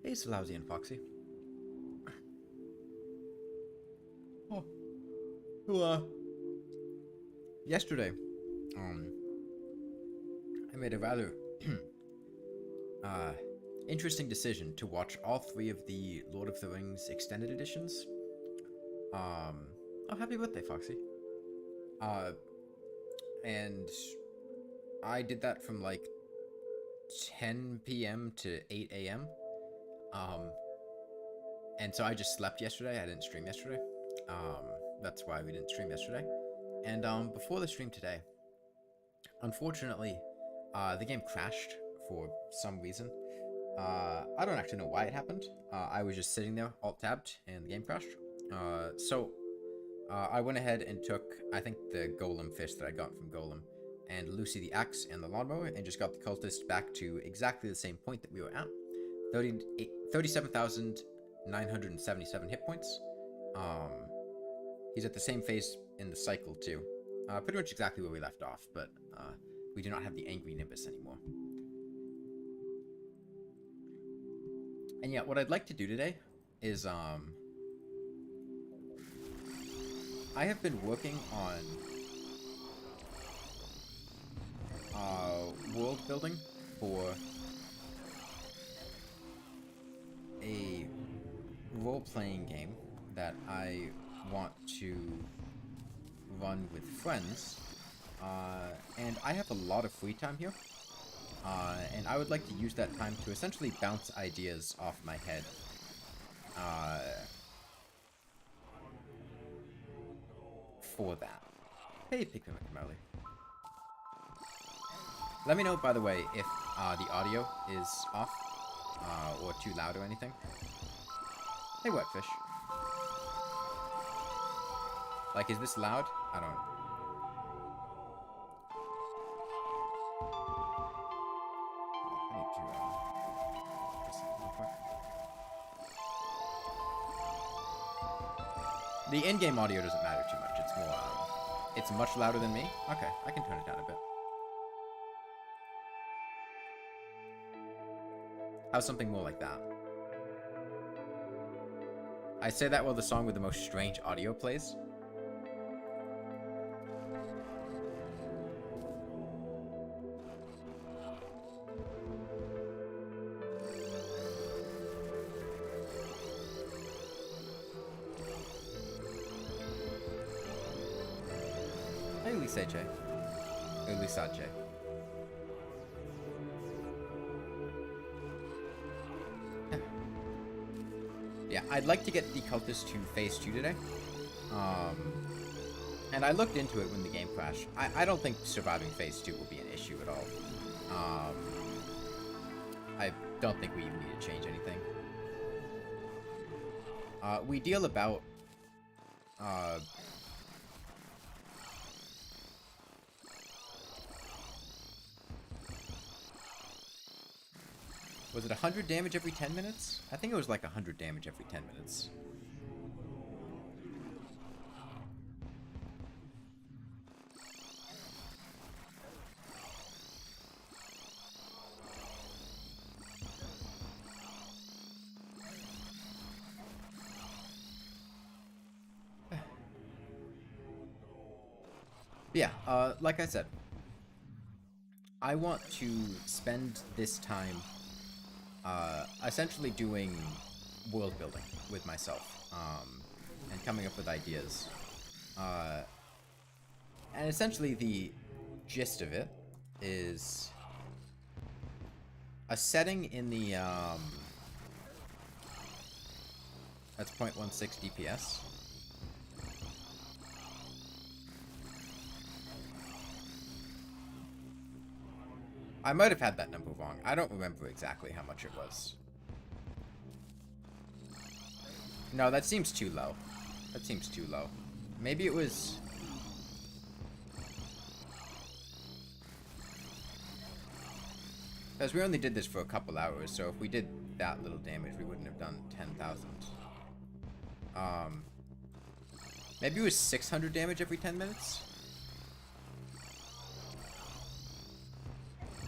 Hey, Lousy and Foxy. Oh, yesterday, um, I made a rather, uh, interesting decision to watch all three of the Lord of the Rings extended editions. Oh, happy birthday, Foxy. Uh, and I did that from like 10 p.m. to 8 a.m. Um, and so I just slept yesterday. I didn't stream yesterday. That's why we didn't stream yesterday. And, before the stream today, unfortunately, the game crashed for some reason. I don't actually know why it happened. I was just sitting there, alt-tabbed, and the game crashed. I went ahead and took, I think, the golem fish that I got from Golem, and Lucy the axe and the lawnmower, and just got the cultist back to exactly the same point that we were at. 37,977 hit points. He's at the same phase in the cycle, too. Pretty much exactly where we left off, but we do not have the angry Nimbus anymore. And yeah, what I'd like to do today is, I have been working on world building for a role-playing game that I want to run with friends, and I have a lot of free time here, and I would like to use that time to essentially bounce ideas off my head. For that. Hey, Pigman McMurley. Let me know, by the way, if the audio is off, or too loud or anything. Hey, Wetfish. Like, is this loud? I don't know. I need to, just real quick. The in-game audio doesn't matter too much. It's more, it's much louder than me. Okay, I can turn it down a bit. How's something more like that? I say that while the song with the most strange audio plays. Hey, Lisa J. Or Lisa J. Yeah, I'd like to get the cultist to phase 2 today. And I looked into it when the game crashed. I don't think surviving phase 2 will be an issue at all. I don't think we even need to change anything. We deal about... was it 100 damage every 10 minutes? I think it was like 100 damage every 10 minutes. Yeah, like I said, I want to spend this time essentially doing world building with myself, and coming up with ideas. And essentially the gist of it is a setting in the, that's 0.16 DPS. I might have had that number wrong. I don't remember exactly how much it was. No, that seems too low. That seems too low. Maybe it was... because we only did this for a couple hours, so if we did that little damage, we wouldn't have done 10,000. Maybe it was 600 damage every 10 minutes?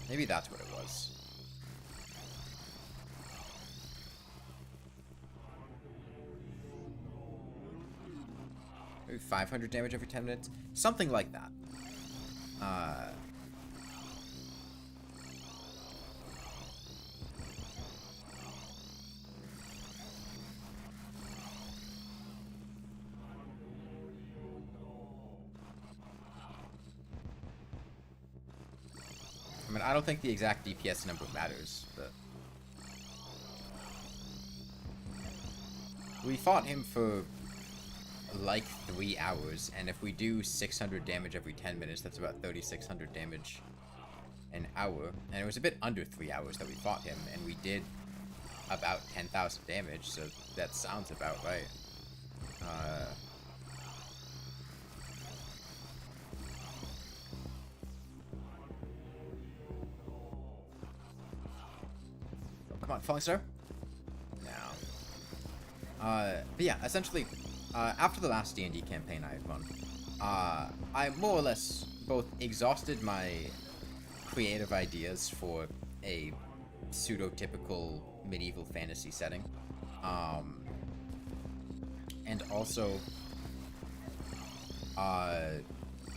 Maybe that's what it was. 500 damage every 10 minutes. Something like that. I mean, I don't think the exact DPS number matters, but... We fought him for, like, 3 hours, and if we do 600 damage every 10 minutes, that's about 3,600 damage an hour. And it was a bit under 3 hours that we fought him, and we did about 10,000 damage, so that sounds about right. Come on, Falling Star. But yeah, essentially, after the last D&D campaign I had run, I more or less both exhausted my creative ideas for a pseudo-typical medieval fantasy setting, and also,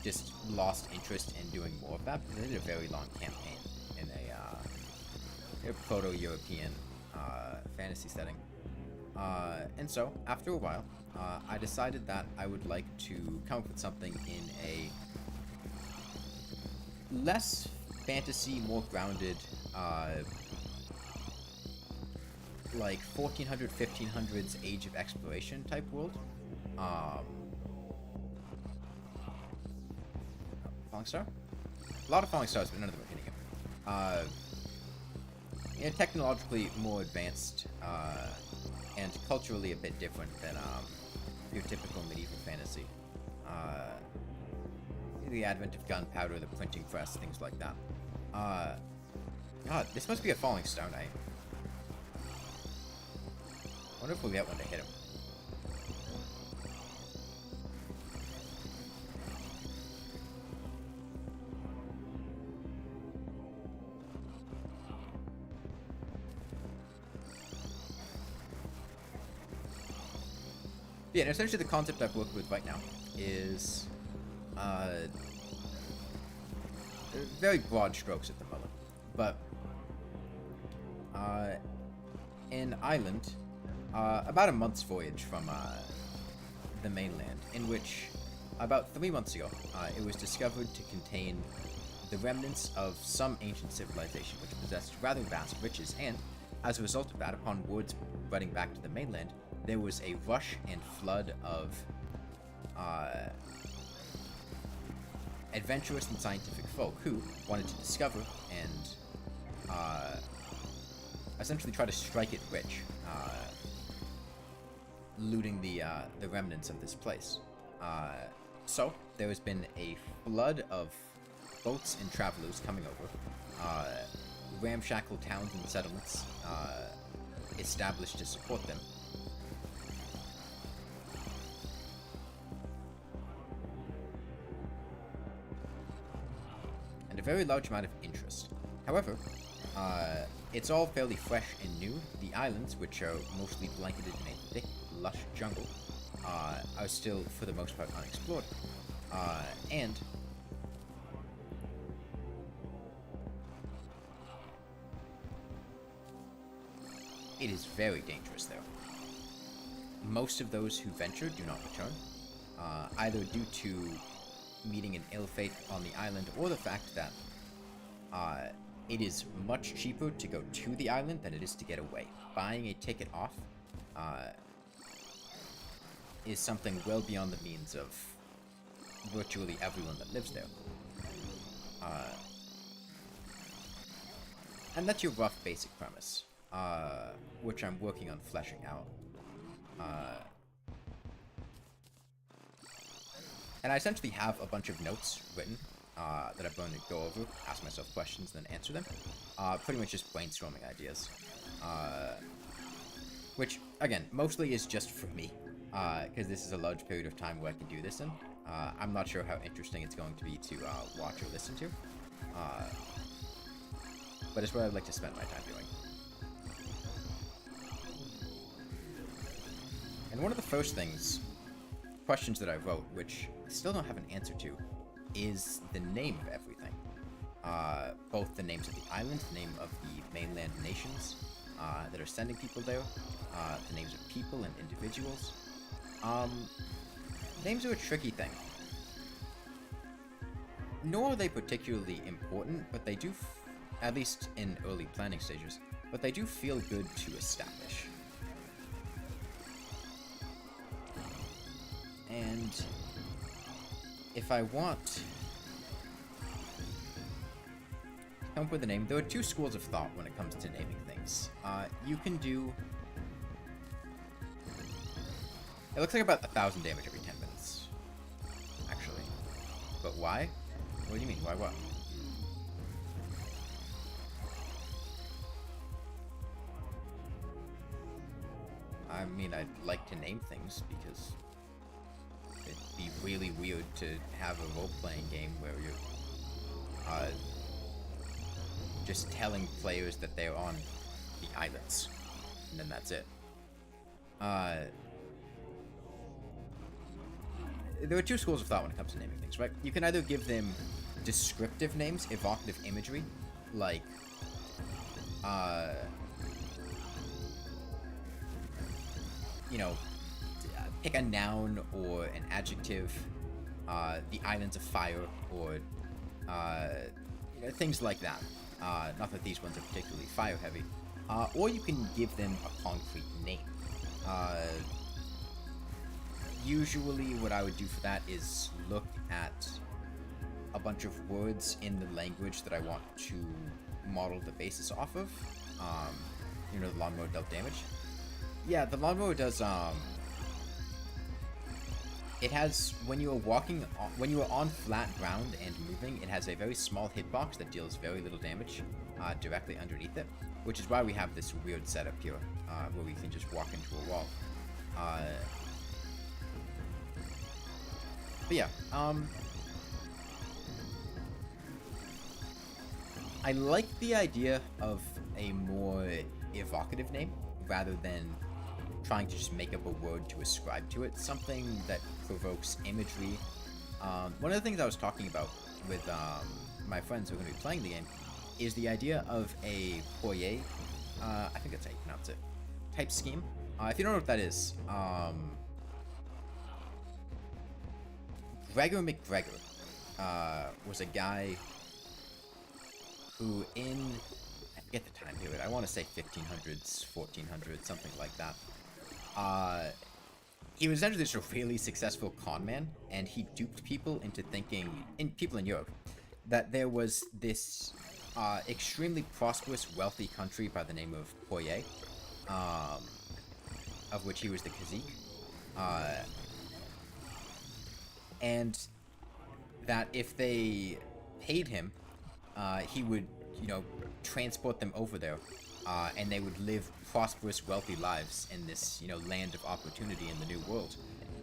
just lost interest in doing more of that, because I did a very long campaign in a proto-European, fantasy setting. And so, after a while, I decided that I would like to come up with something in a less fantasy, more grounded, like 1400, 1500s Age of Exploration type world. Falling Star? A lot of Falling Stars, but none of them are hitting him. In a technologically more advanced, and culturally a bit different than your typical medieval fantasy. The advent of gunpowder, the printing press, things like that. God, this must be a falling star night. I wonder if we'll get one to hit him. Yeah, and essentially the concept I've worked with right now is very broad strokes at the moment, but an island about a month's voyage from the mainland, in which about 3 months ago it was discovered to contain the remnants of some ancient civilization which possessed rather vast riches, and as a result of that, upon word spreading back to the mainland, there was a rush and flood of adventurous and scientific folk who wanted to discover and essentially try to strike it rich, looting the remnants of this place. So there has been a flood of boats and travelers coming over, ramshackle towns and settlements established to support them. And a very large amount of interest. However, it's all fairly fresh and new. The islands, which are mostly blanketed in a thick, lush jungle, are still, for the most part, unexplored. And it is very dangerous there. Most of those who venture do not return, either due to meeting an ill fate on the island, or the fact that it is much cheaper to go to the island than it is to get away. Buying a ticket off is something well beyond the means of virtually everyone that lives there. And that's your rough basic premise, which I'm working on fleshing out. And I essentially have a bunch of notes written that I'm going to go over, ask myself questions, and then answer them. Pretty much just brainstorming ideas. Which, again, mostly is just for me, because this is a large period of time where I can do this in. I'm not sure how interesting it's going to be to watch or listen to. But it's what I'd like to spend my time doing. And one of the first things questions that I wrote, which I still don't have an answer to, is the name of everything. Both the names of the island, the name of the mainland nations that are sending people there, the names of people and individuals. Names are a tricky thing. Nor are they particularly important, but they do, at least in early planning stages, but they do feel good to establish. And if I want to come up with a name, there are two schools of thought when it comes to naming things. You can do... It looks like about 1,000 damage every 10 minutes, actually. But why? What do you mean? Why what? I mean, I'd like to name things because it'd be really weird to have a role-playing game where you're just telling players that they're on the islands, and then that's it. There are two schools of thought when it comes to naming things, right? You can either give them descriptive names, evocative imagery, like, you know, pick a noun or an adjective, the islands of fire, or you know, things like that. Not that these ones are particularly fire heavy. Or you can give them a concrete name. Usually what I would do for that is look at a bunch of words in the language that I want to model the basis off of. You know, the lawnmower dealt damage. Yeah, the lawnmower does, it has, when you are on flat ground and moving, it has a very small hitbox that deals very little damage directly underneath it, which is why we have this weird setup here, where we can just walk into a wall. But yeah, I like the idea of a more evocative name, rather than trying to just make up a word to ascribe to it. Something that provokes imagery. One of the things I was talking about with my friends who are going to be playing the game is the idea of a foyer, I think that's how you pronounce it, type scheme. If you don't know what that is, Gregor McGregor was a guy who in, I forget the time period, I want to say 1500s, 1400s, something like that. He was essentially just a really successful con man, and he duped people into thinking, people in Europe, that there was this extremely prosperous, wealthy country by the name of Poye, of which he was the cazique, and that if they paid him, he would, you know, transport them over there, and they would live prosperous, wealthy lives in this, you know, land of opportunity in the new world.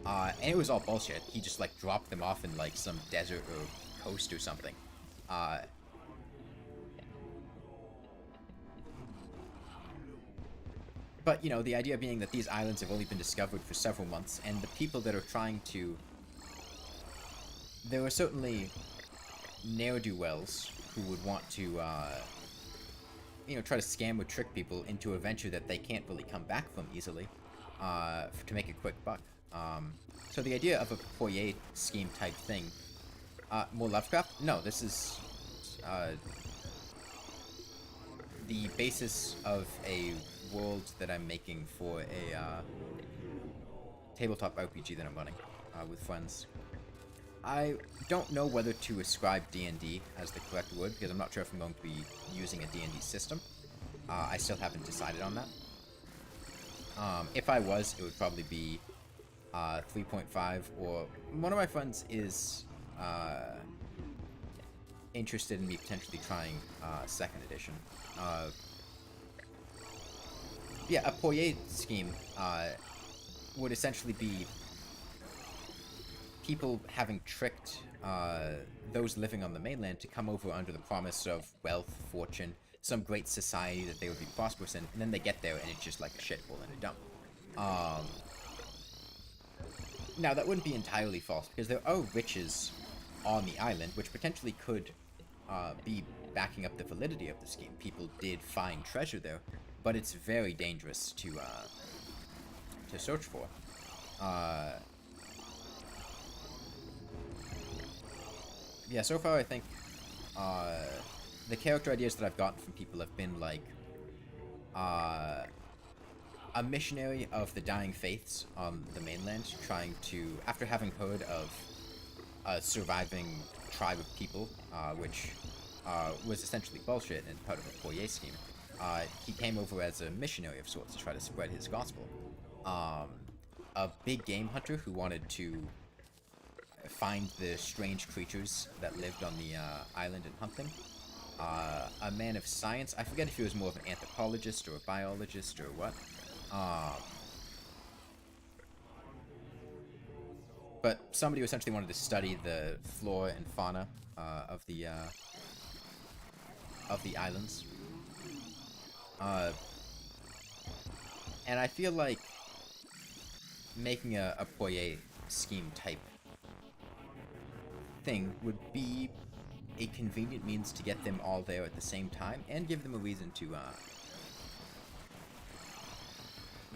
And it was all bullshit. He just, like, dropped them off in, like, some desert or coast or something. But, you know, the idea being that these islands have only been discovered for several months, and the people that are trying to... There are certainly ne'er-do-wells who would want to, you know, try to scam or trick people into a venture that they can't really come back from easily, to make a quick buck. So the idea of a foyer scheme type thing, more Lovecraft? No, this is, the basis of a world that I'm making for a, tabletop RPG that I'm running, with friends. I don't know whether to ascribe D&D as the correct word, because I'm not sure if I'm going to be using a D&D system. I still haven't decided on that. If I was, it would probably be 3.5, or one of my friends is interested in me potentially trying 2nd edition. Yeah, a Poyer scheme would essentially be people having tricked those living on the mainland to come over under the promise of wealth, fortune, some great society that they would be prosperous in, and then they get there and it's just like a shithole and a dump. Now, that wouldn't be entirely false, because there are riches on the island, which potentially could be backing up the validity of the scheme. People did find treasure there, but it's very dangerous to search for. Yeah, so far I think the character ideas that I've gotten from people have been like a missionary of the dying faiths on the mainland, trying to, after having heard of a surviving tribe of people, which was essentially bullshit and part of a Poirier scheme, he came over as a missionary of sorts to try to spread his gospel. A big game hunter who wanted to find the strange creatures that lived on the island and hunt them. A man of science. I forget if he was more of an anthropologist or a biologist or what. But somebody who essentially wanted to study the flora and fauna of the islands. And I feel like making a Poirier scheme type thing would be a convenient means to get them all there at the same time and give them a reason to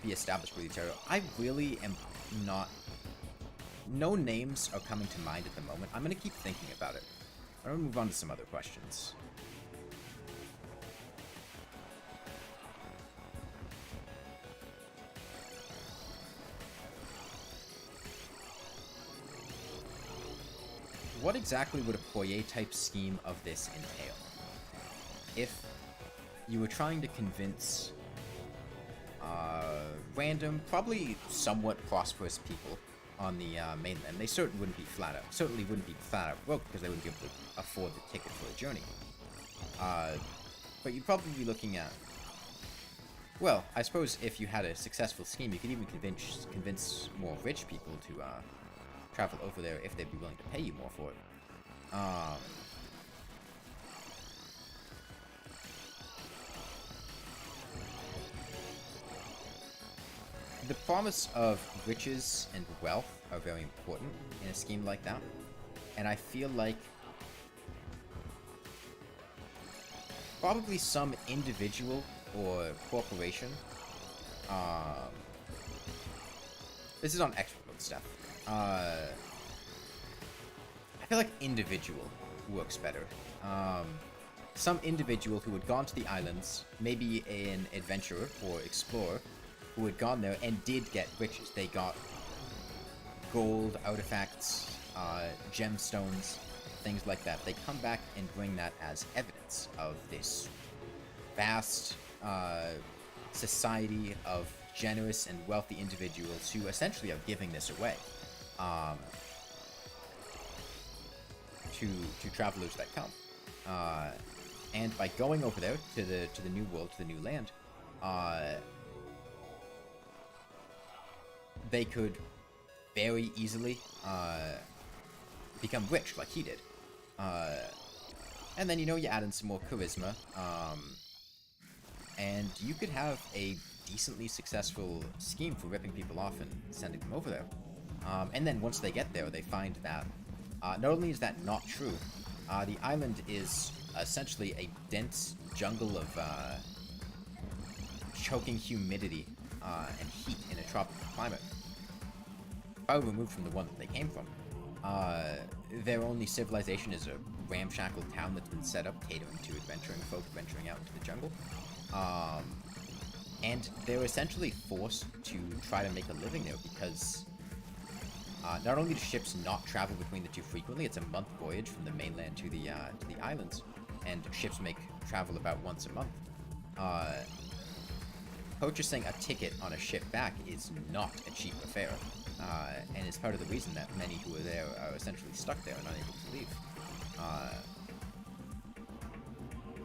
be established with each other. I really am not... No names are coming to mind at the moment. I'm going to keep thinking about it. I'm going to move on to some other questions. What exactly would a Poirier-type scheme of this entail? If you were trying to convince random, probably somewhat prosperous people on the mainland, they certainly wouldn't be flat out broke, because they wouldn't be able to afford the ticket for a journey. But you'd probably be looking at... Well, I suppose if you had a successful scheme, you could even convince more rich people to travel over there if they'd be willing to pay you more for it. The promise of riches and wealth are very important in a scheme like that, and I feel like probably some individual or corporation, this is on expert book stuff, I feel like individual works better. Some individual who had gone to the islands, maybe an adventurer or explorer, who had gone there and did get riches. They got gold, artifacts, gemstones, things like that. They come back and bring that as evidence of this vast society of generous and wealthy individuals who essentially are giving this away to travelers that come. And by going over there to the new world, to the new land, they could very easily become rich like he did. And then, you know, you add in some more charisma, and you could have a decently successful scheme for ripping people off and sending them over there. And then once they get there, they find that not only is that not true, the island is essentially a dense jungle of choking humidity and heat in a tropical climate, far removed from the one that they came from. Their only civilization is a ramshackle town that's been set up catering to adventuring folk venturing out into the jungle. And they're essentially forced to try to make a living there because not only do ships not travel between the two frequently, it's a month voyage from the mainland to the islands, and ships make travel about once a month. Purchasing a ticket on a ship back is not a cheap affair, and is part of the reason that many who are there are essentially stuck there and unable to leave.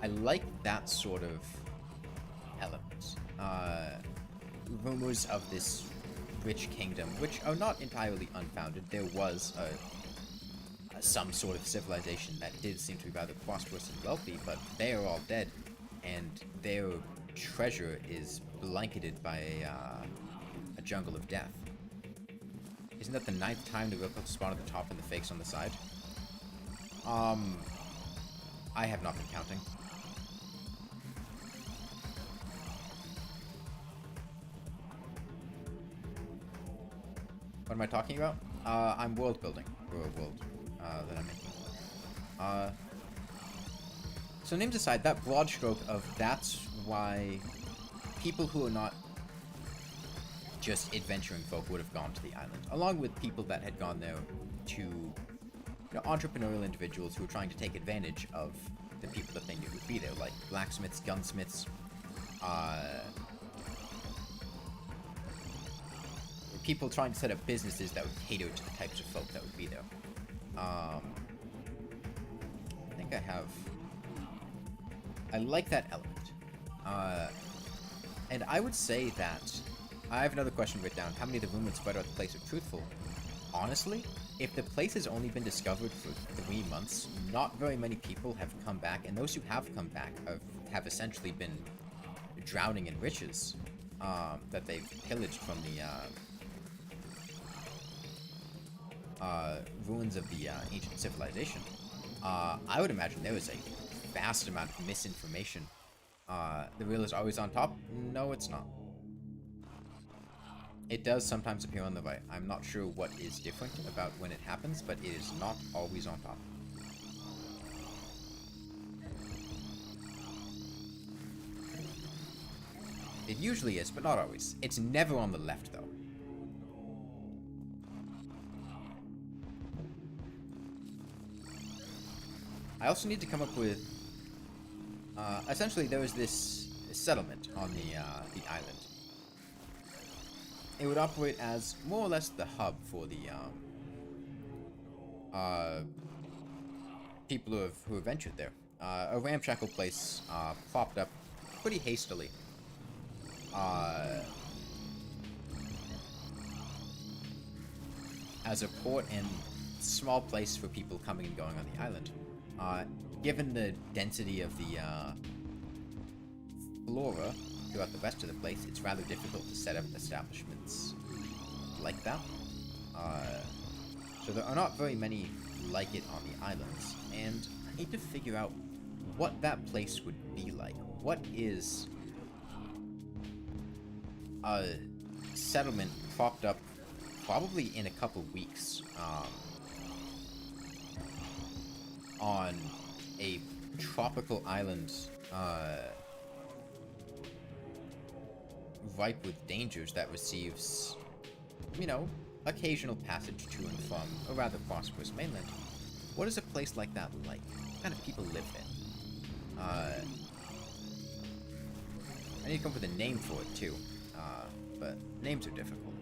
I like that sort of element. Rumors of this rich kingdom, which are not entirely unfounded. There was some sort of civilization that did seem to be rather prosperous and wealthy, but they are all dead, and their treasure is blanketed by a jungle of death. Isn't that the 9th time the real cultists spawn at the top and the fakes on the side? I have not been counting. What am I talking about? I'm world building. Or a world that I'm making. So names aside, that broad stroke of that's why people who are not just adventuring folk would have gone to the island, along with people that had gone there to, you know, entrepreneurial individuals who were trying to take advantage of the people that they knew would be there, like blacksmiths, gunsmiths, people trying to set up businesses that would cater to the types of folk that would be there. I think I like that element. And I would say that, I have another question written down. How many of the rumors spread about the place are truthful? Honestly, if the place has only been discovered for 3 months, not very many people have come back, and those who have come back have essentially been drowning in riches that they've pillaged from the ruins of the ancient civilization. I would imagine there was a vast amount of misinformation. The real is always on top? No, it's not. It does sometimes appear on the right. I'm not sure what is different about when it happens, but it is not always on top. It usually is, but not always. It's never on the left, though. I also need to come up with... essentially, there was this settlement on the island. It would operate as more or less the hub for the people who have ventured there. A ramshackle place popped up pretty hastily. As a port and small place for people coming and going on the island. Given the density of the flora throughout the rest of the place, it's rather difficult to set up establishments like that. So there are not very many like it on the islands, and I need to figure out what that place would be like. What is a settlement propped up probably in a couple weeks on a tropical island ripe with dangers that receives, you know, occasional passage to and from a rather prosperous mainland. What is a place like that like? What kind of people live there? I need to come up with a name for it too, but names are difficult.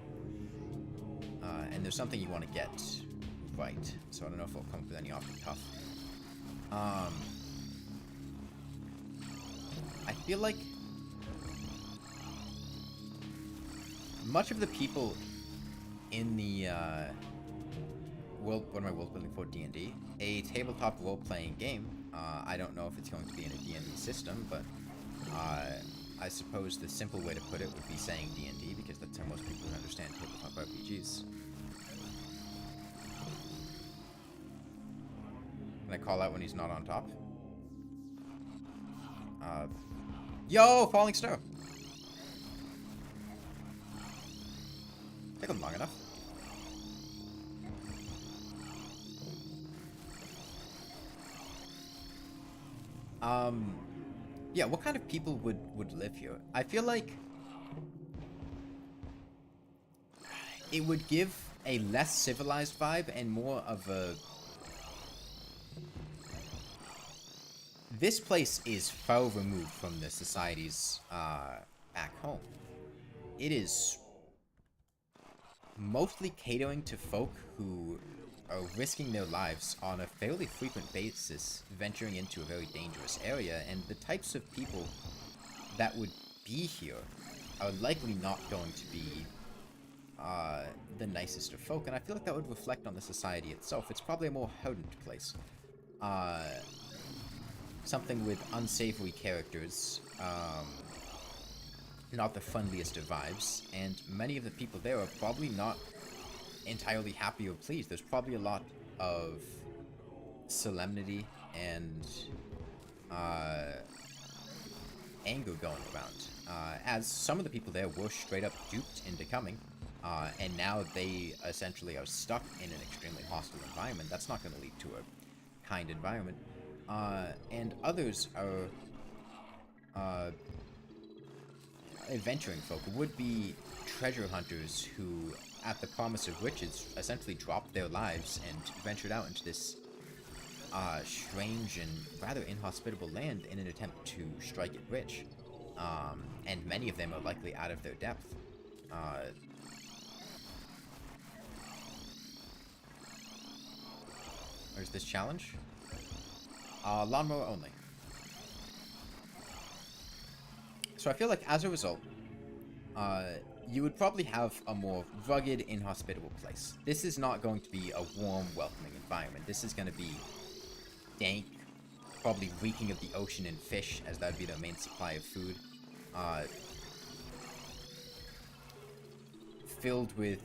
And there's something you want to get right, so I don't know if I'll come up with any off the cuff. I feel like much of the people in the world, what am I world building for? D&D, a tabletop role-playing game. I don't know if it's going to be in a D&D system, but I suppose the simple way to put it would be saying D&D, because that's how most people understand tabletop RPGs. Can I call out when he's not on top? Yo, falling snow! Took him long enough. Yeah, what kind of people would live here? I feel like it would give a less civilized vibe and more of a... This place is far removed from the societies back home. It is mostly catering to folk who are risking their lives on a fairly frequent basis, venturing into a very dangerous area, and the types of people that would be here are likely not going to be the nicest of folk, and I feel like that would reflect on the society itself. It's probably a more hardened place. Something with unsavory characters, not the friendliest of vibes, and many of the people there are probably not entirely happy or pleased. There's probably a lot of solemnity and anger going around, as some of the people there were straight up duped into coming, and now they essentially are stuck in an extremely hostile environment. That's not going to lead to a kind environment. And others are adventuring folk, would-be treasure hunters who, at the promise of riches, essentially dropped their lives and ventured out into this strange and rather inhospitable land in an attempt to strike it rich. And many of them are likely out of their depth. There's this challenge. Lawnmower only. So I feel like as a result, you would probably have a more rugged, inhospitable place. This is not going to be a warm, welcoming environment. This is going to be dank, probably reeking of the ocean and fish, as that would be their main supply of food. Filled with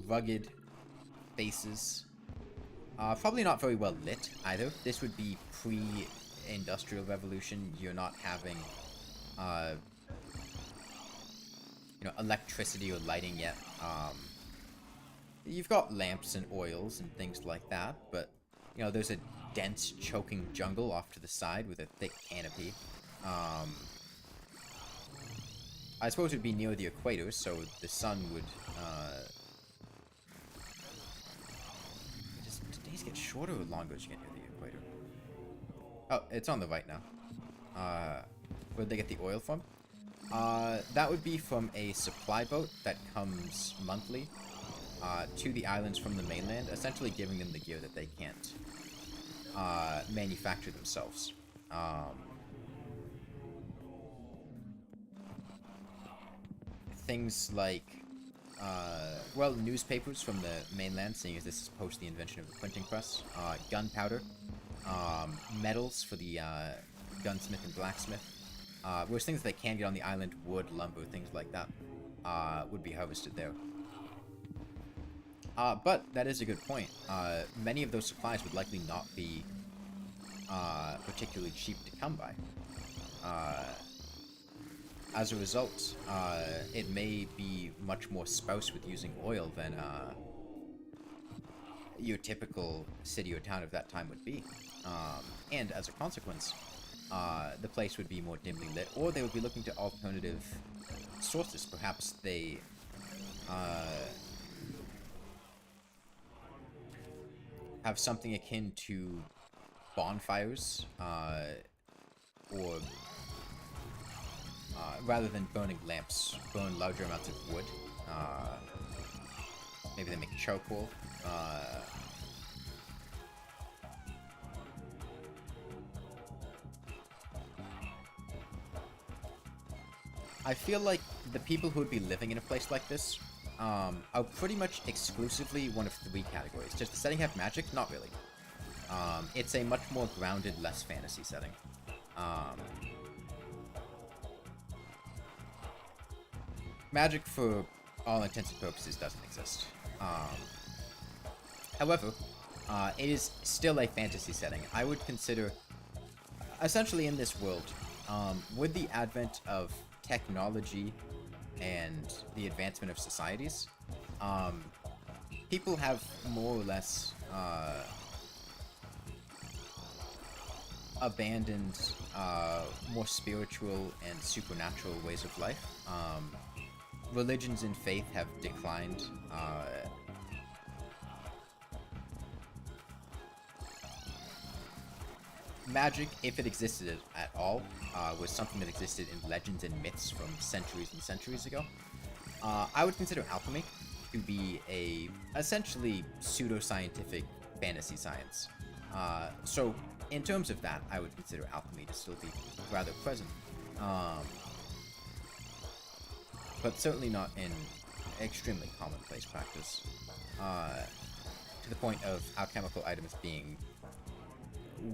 rugged faces. Probably not very well lit, either. This would be pre-Industrial Revolution. You're not having, electricity or lighting yet. You've got lamps and oils and things like that, but, there's a dense, choking jungle off to the side with a thick canopy. I suppose it would be near the equator, so the sun would, do days get shorter or longer as you get near the equator? Oh, it's on the right now. Where'd they get the oil from? That would be from a supply boat that comes monthly, to the islands from the mainland, essentially giving them the gear that they can't, manufacture themselves. Things like, newspapers from the mainland, seeing as this is post the invention of the printing press, gunpowder, metals for the gunsmith and blacksmith, whereas things that they can get on the island, wood, lumber, things like that, would be harvested there. But that is a good point. Many of those supplies would likely not be particularly cheap to come by. As a result, it may be much more spouse with using oil than your typical city or town of that time would be. And as a consequence, the place would be more dimly lit, or they would be looking to alternative sources. Perhaps they have something akin to bonfires, or rather than burning lamps, burn larger amounts of wood. Maybe they make charcoal. I feel like the people who would be living in a place like this are pretty much exclusively one of three categories. Does the setting have magic? Not really. It's a much more grounded, less fantasy setting. Magic, for all intents and purposes, doesn't exist. However, it is still a fantasy setting. I would consider, essentially in this world, with the advent of technology and the advancement of societies, people have more or less abandoned more spiritual and supernatural ways of life. Religions and faith have declined. Magic, if it existed at all, was something that existed in legends and myths from centuries and centuries ago. I would consider alchemy to be a essentially pseudo-scientific fantasy science. So, in terms of that, I would consider alchemy to still be rather present. But certainly not in extremely commonplace practice. To the point of alchemical items being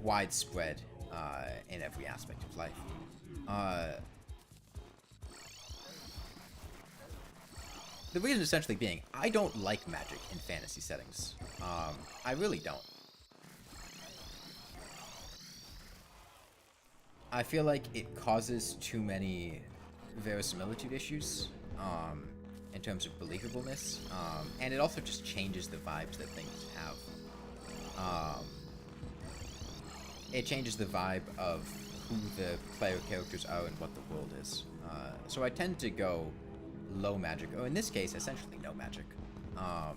widespread in every aspect of life. the reason essentially being, I don't like magic in fantasy settings. I really don't. I feel like it causes too many verisimilitude issues, in terms of believableness, and it also just changes the vibes that things have. It changes the vibe of who the player characters are and what the world is. So I tend to go low magic, or in this case, essentially no magic. But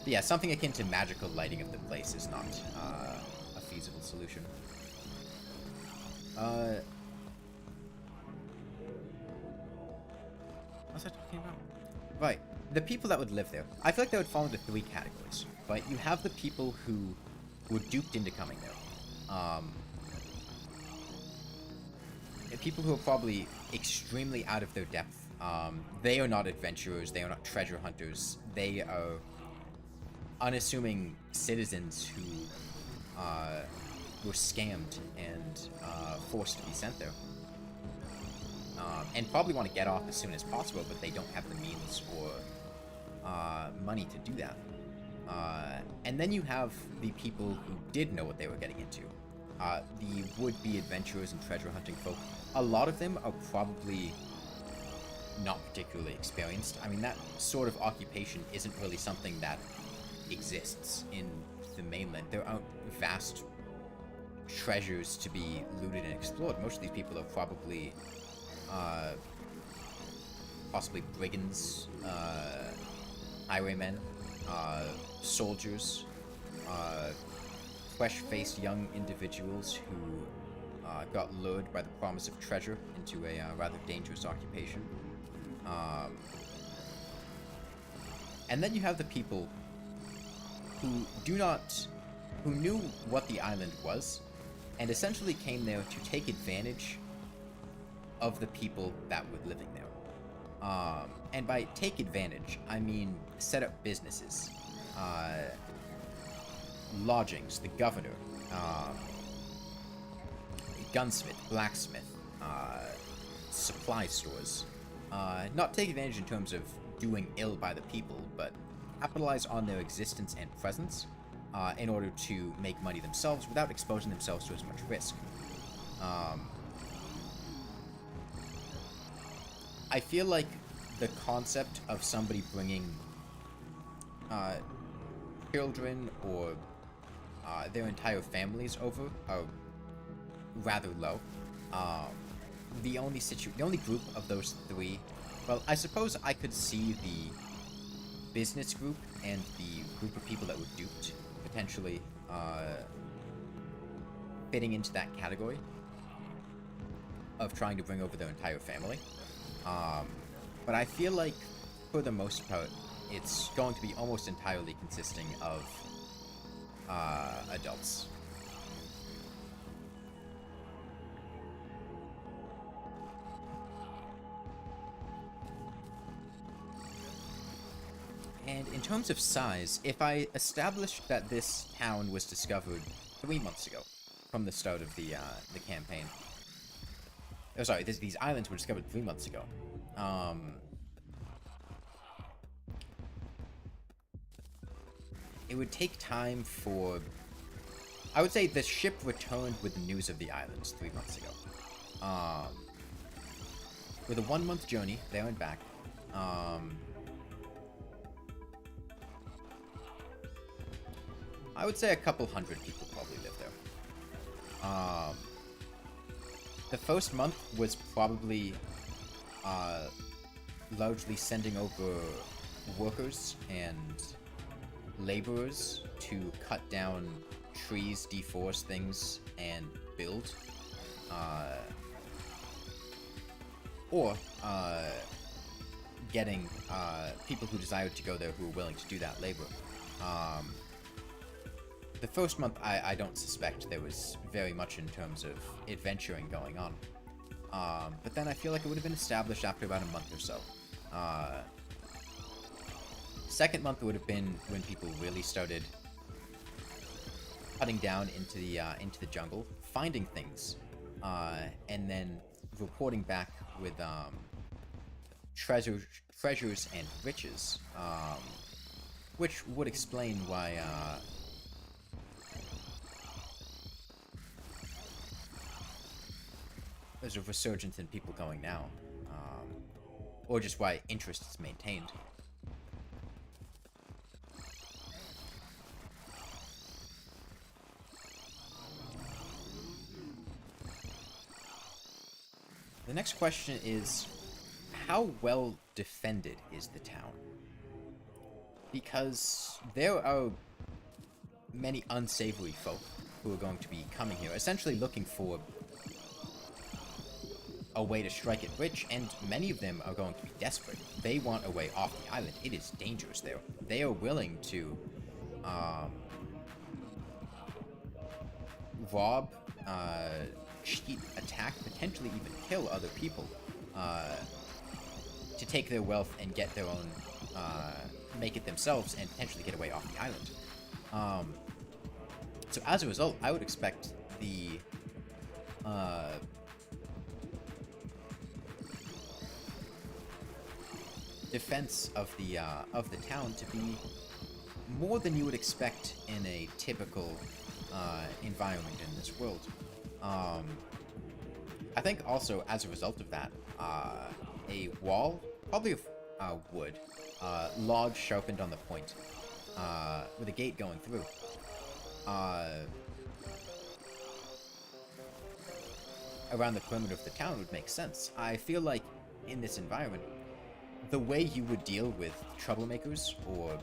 yeah, something akin to magical lighting of the place is not a feasible solution. What's I talking about? Right, the people that would live there. I feel like they would fall into 3 categories. Right, you have the people who were duped into coming there. People who are probably extremely out of their depth. They are not adventurers, they are not treasure hunters, they are unassuming citizens who were scammed and forced to be sent there. And probably want to get off as soon as possible, but they don't have the means or money to do that. And then you have the people who did know what they were getting into. The would-be adventurers and treasure hunting folk. A lot of them are probably not particularly experienced. I mean, that sort of occupation isn't really something that exists in the mainland. There aren't vast treasures to be looted and explored. Most of these people are probably possibly brigands, highwaymen, soldiers, fresh-faced young individuals who got lured by the promise of treasure into a rather dangerous occupation. And then you have the people who who knew what the island was, and essentially came there to take advantage of the people that were living there. And by take advantage, I mean set up businesses, lodgings, the governor, gunsmith, blacksmith, supply stores. Not take advantage in terms of doing ill by the people, but capitalize on their existence and presence in order to make money themselves without exposing themselves to as much risk. I feel like the concept of somebody bringing children or their entire families over are rather low. The only group of those 3, well, I suppose I could see the business group and the group of people that were duped potentially fitting into that category of trying to bring over their entire family. But I feel like, for the most part, it's going to be almost entirely consisting of adults. And in terms of size, if I established that this town was discovered 3 months ago, from the start of the campaign. Oh, sorry, these islands were discovered 3 months ago. It would take time for... I would say the ship returned with the news of the islands 3 months ago. With a 1-month journey, there and back. I would say a couple hundred people probably live there. The first month was probably largely sending over workers and laborers to cut down trees, deforest things, and build. Or getting people who desired to go there who were willing to do that labor. The first month, I don't suspect there was very much in terms of adventuring going on. But then I feel like it would have been established after about a month or so. Second month would have been when people really started cutting down into the jungle, finding things, and then reporting back with treasures and riches, which would explain why there's a resurgence in people going now, or just why interest is maintained. The next question is, how well defended is the town? Because there are many unsavory folk who are going to be coming here, essentially looking for a way to strike it rich, and many of them are going to be desperate. They want a way off the island. It is dangerous there. They are willing to rob, cheat, attack, potentially even kill other people to take their wealth and get their own, make it themselves and potentially get away off the island. So as a result, I would expect the defense of the town to be more than you would expect in a typical environment in this world. I think also as a result of that, a wall, probably of wood, logs sharpened on the point, with a gate going through, around the perimeter of the town would make sense. I feel like in this environment, the way you would deal with troublemakers or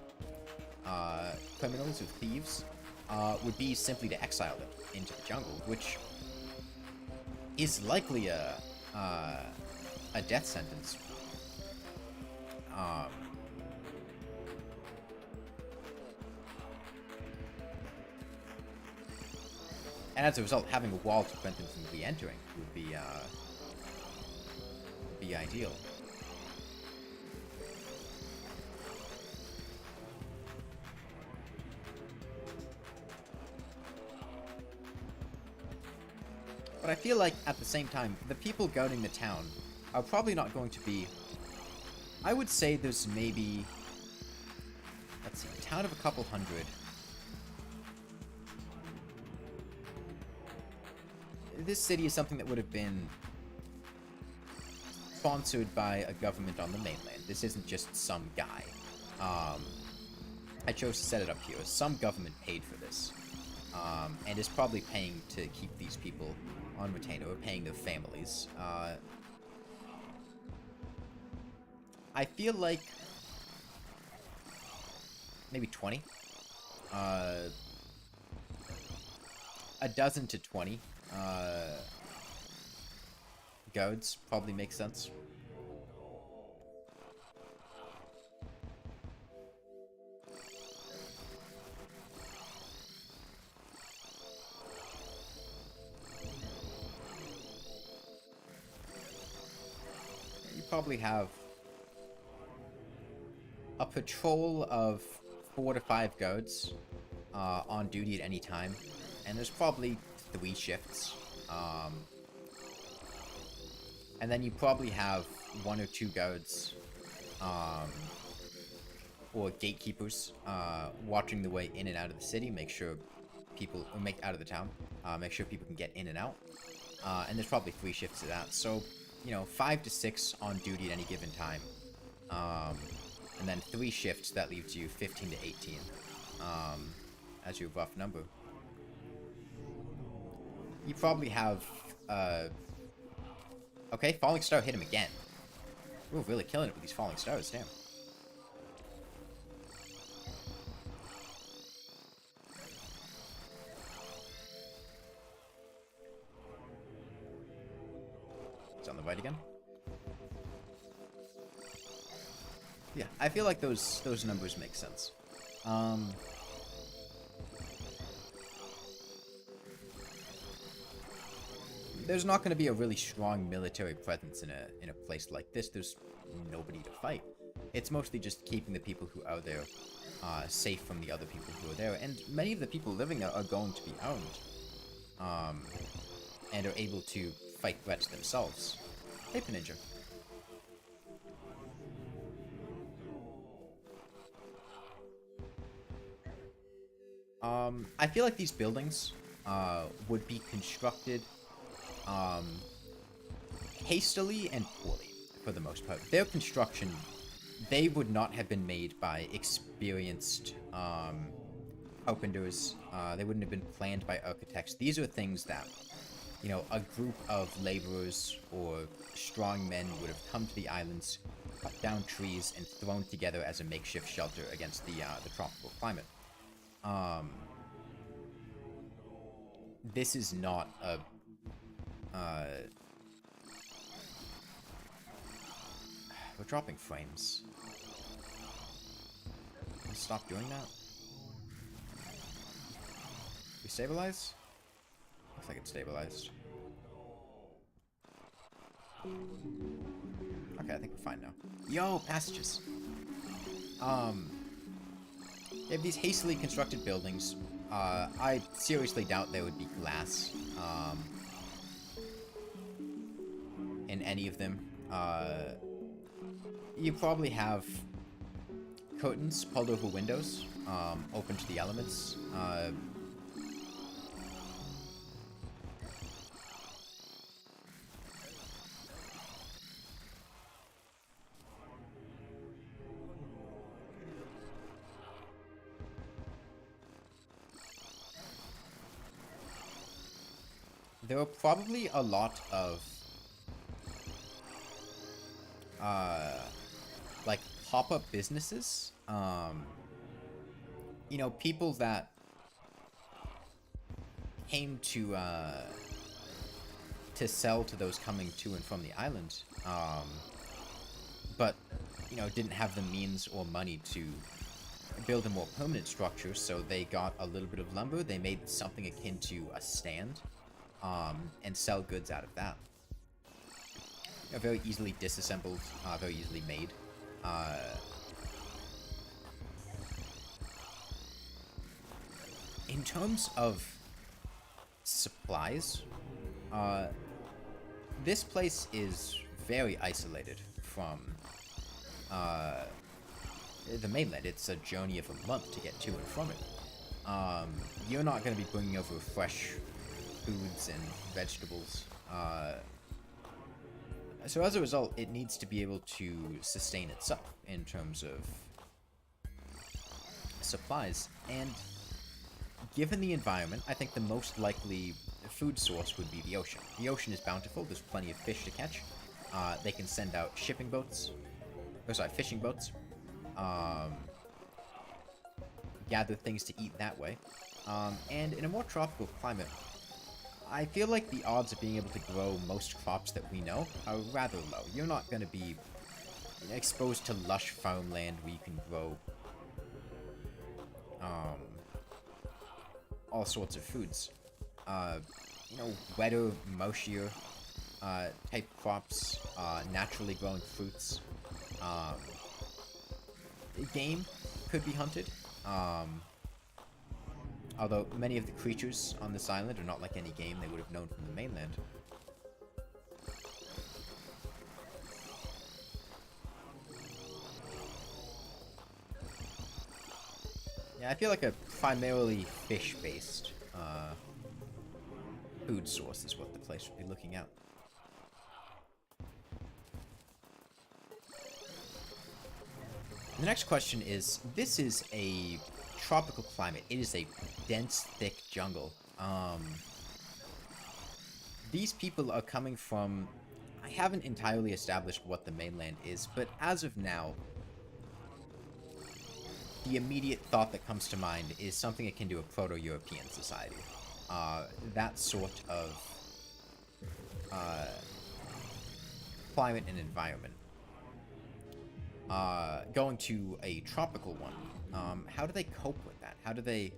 criminals or thieves would be simply to exile them into the jungle, which is likely a death sentence. And as a result, having a wall to prevent them from re-entering would be ideal. But I feel like, at the same time, the people guarding the town are probably not going to be... I would say there's maybe... Let's see, a town of a couple hundred. This city is something that would have been sponsored by a government on the mainland. This isn't just some guy. I chose to set it up here. Some government paid for this. And is probably paying to keep these people on retainer, or paying their families. I feel like maybe 20. A dozen to 20 guards probably makes sense. Probably have a patrol of 4 to 5 guards on duty at any time, and there's probably 3 shifts. And then you probably have 1 or 2 guards or gatekeepers watching the way in and out of the city, make sure people out of the town, make sure people can get in and out. And there's probably 3 shifts of that, so you know, 5 to 6 on duty at any given time. And then 3 shifts, that leaves you 15 to 18 as your rough number. You probably have, okay, Falling Star hit him again. We're really killing it with these Falling Stars, damn. On the right again. Yeah, I feel like those numbers make sense. There's not going to be a really strong military presence in a place like this. There's nobody to fight. It's mostly just keeping the people who are there safe from the other people who are there, and many of the people living there are going to be armed and are able to fight threats themselves. Paper Ninja. I feel like these buildings would be constructed hastily and poorly, for the most part. Their construction, they would not have been made by experienced carpenters. They wouldn't have been planned by architects. These are things that, you know, a group of laborers or strong men would have come to the islands, cut down trees, and thrown together as a makeshift shelter against the tropical climate. This is not a we're dropping frames. Can we stop doing that? We stabilize? Looks like it's stabilized. Okay, I think we're fine now. Yo, passages. They have these hastily constructed buildings. I seriously doubt there would be glass in any of them. You probably have curtains pulled over windows, open to the elements. There are probably a lot of like pop-up businesses. You know, people that came to sell to those coming to and from the island, but you know, didn't have the means or money to build a more permanent structure, so they got a little bit of lumber. They made something akin to a stand, and sell goods out of that. You know, very easily disassembled, very easily made. In terms of supplies, this place is very isolated from the mainland. It's a journey of a month to get to and from it. You're not going to be bringing over fresh foods and vegetables. So as a result, it needs to be able to sustain itself in terms of supplies. And given the environment, I think the most likely food source would be the ocean. The ocean is bountiful. There's plenty of fish to catch. They can send out fishing boats. Gather things to eat that way. And in a more tropical climate, I feel like the odds of being able to grow most crops that we know are rather low. You're not going to be exposed to lush farmland where you can grow all sorts of foods. You know, wetter, marshier type crops, naturally growing fruits. Game could be hunted. Although many of the creatures on this island are not like any game they would have known from the mainland. Yeah, I feel like a primarily fish-based food source is what the place would be looking at. The next question is, this is a tropical climate. It is a dense, thick jungle. These people are coming from... I haven't entirely established what the mainland is, but as of now, the immediate thought that comes to mind is something akin to a Proto-European society. That sort of climate and environment. Going to a tropical one, how do they cope with that? How do they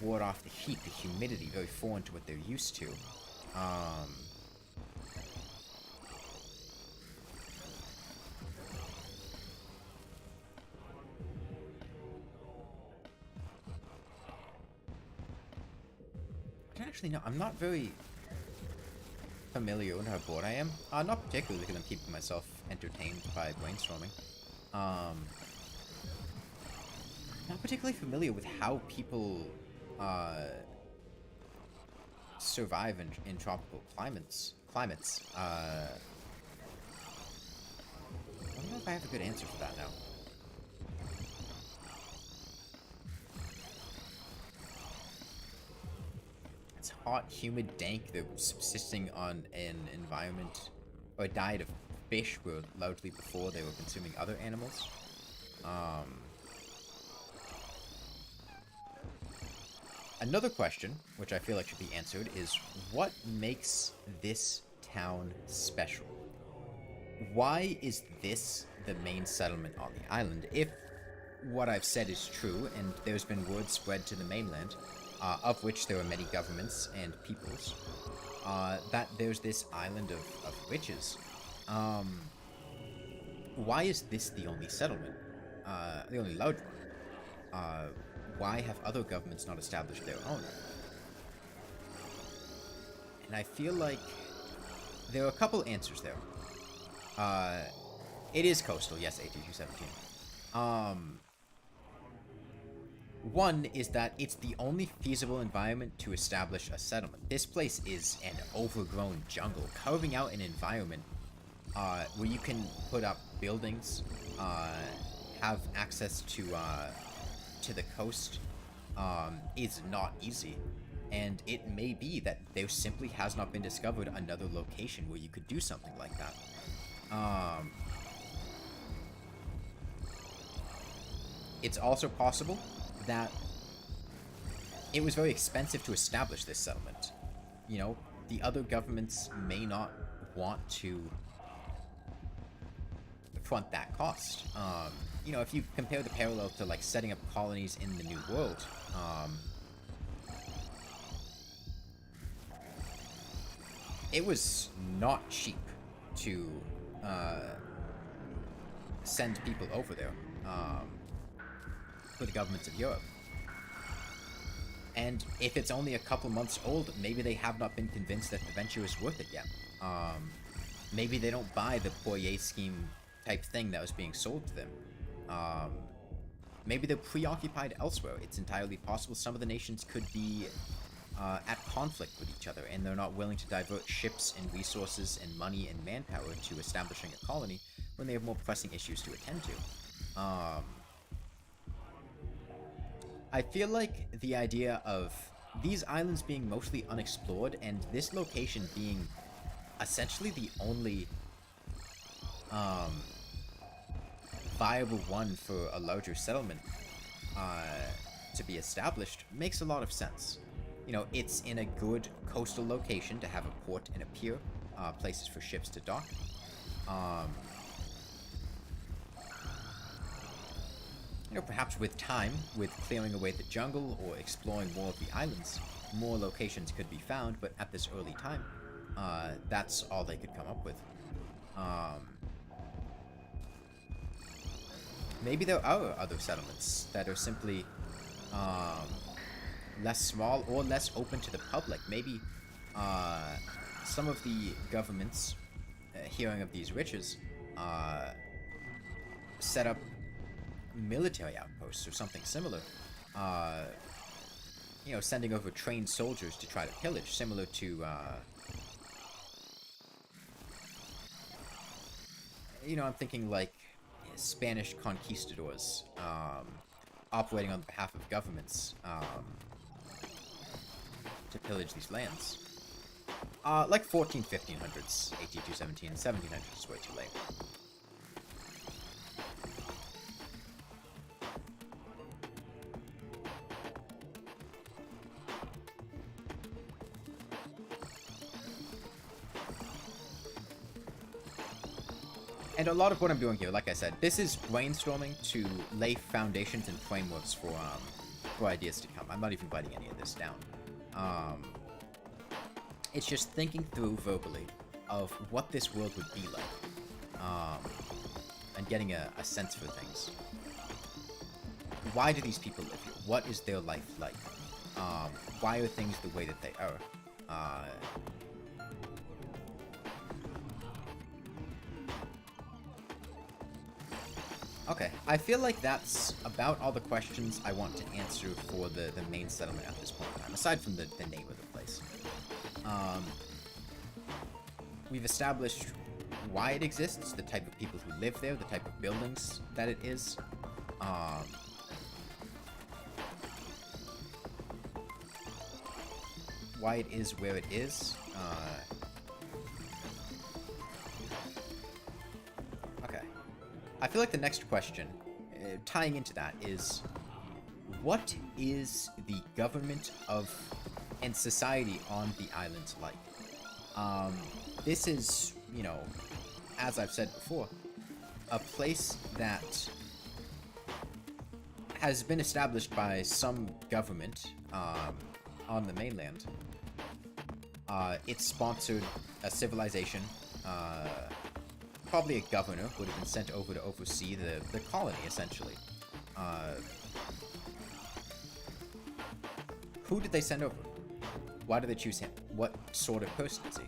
ward off the heat, the humidity, very foreign to what they're used to? I don't actually know. I'm not very... familiar with how bored I am? Not particularly, because I'm keeping myself entertained by brainstorming. Not particularly familiar with how people survive in tropical climates. I don't know if I have a good answer for that now. It's hot, humid, dank. They're subsisting on an environment or a diet of fish were largely before they were consuming other animals. Another question, which I feel like should be answered, is what makes this town special? Why is this the main settlement on the island? If what I've said is true, and there's been word spread to the mainland, of which there are many governments and peoples, that there's this island of witches. Why is this the only settlement? The only large one? Why have other governments not established their own? And I feel like there are a couple answers there. It is coastal, yes, 8217. One is that it's the only feasible environment to establish a settlement. This place is an overgrown jungle, carving out an environment where you can put up buildings, have access to the coast, is not easy. And it may be that there simply has not been discovered another location where you could do something like that. It's also possible that it was very expensive to establish this settlement. You know, the other governments may not want to front that cost. You know, if you compare the parallel to, like, setting up colonies in the New World, it was not cheap to send people over there for the governments of Europe. And if it's only a couple months old, maybe they have not been convinced that the venture is worth it yet. Maybe they don't buy the Poirier scheme type thing that was being sold to them. Maybe they're preoccupied elsewhere. It's entirely possible some of the nations could be at conflict with each other, and they're not willing to divert ships and resources and money and manpower to establishing a colony when they have more pressing issues to attend to. I feel like the idea of these islands being mostly unexplored and this location being essentially the only viable one for a larger settlement to be established makes a lot of sense. You know, it's in a good coastal location to have a port and a pier, places for ships to dock. You know, perhaps with time, with clearing away the jungle or exploring more of the islands, more locations could be found, but at this early time, that's all they could come up with. Maybe there are other settlements that are simply less small or less open to the public. Maybe some of the governments, hearing of these riches, set up military outposts or something similar. You know, sending over trained soldiers to try to pillage, similar to you know, I'm thinking like Spanish conquistadors operating on behalf of governments to pillage these lands. Like 1500s, 8217, 1700s is way too late. And a lot of what I'm doing here, like I said, this is brainstorming to lay foundations and frameworks for ideas to come. I'm not even writing any of this down. It's just thinking through verbally of what this world would be like, and getting a sense for things. Why do these people live here? What is their life like? Why are things the way that they are? Okay, I feel like that's about all the questions I want to answer for the main settlement at this point in time, aside from the name of the place. We've established why it exists, the type of people who live there, the type of buildings that it is. Why it is where it is. Okay. I feel like the next question, tying into that, is what is the government of and society on the island like? This is, you know, as I've said before, a place that has been established by some government on the mainland. It sponsored a civilization. Probably a governor would have been sent over to oversee the colony, essentially. Who did they send over? Why did they choose him? What sort of person is he?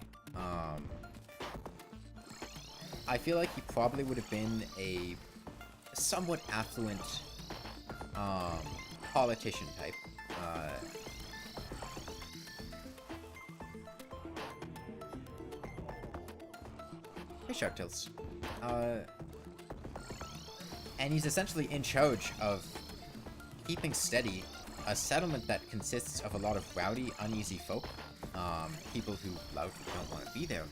I feel like he probably would have been a somewhat affluent politician type. Hey, Sharptails. And he's essentially in charge of keeping steady a settlement that consists of a lot of rowdy, uneasy folk. People who loudly don't want to be there.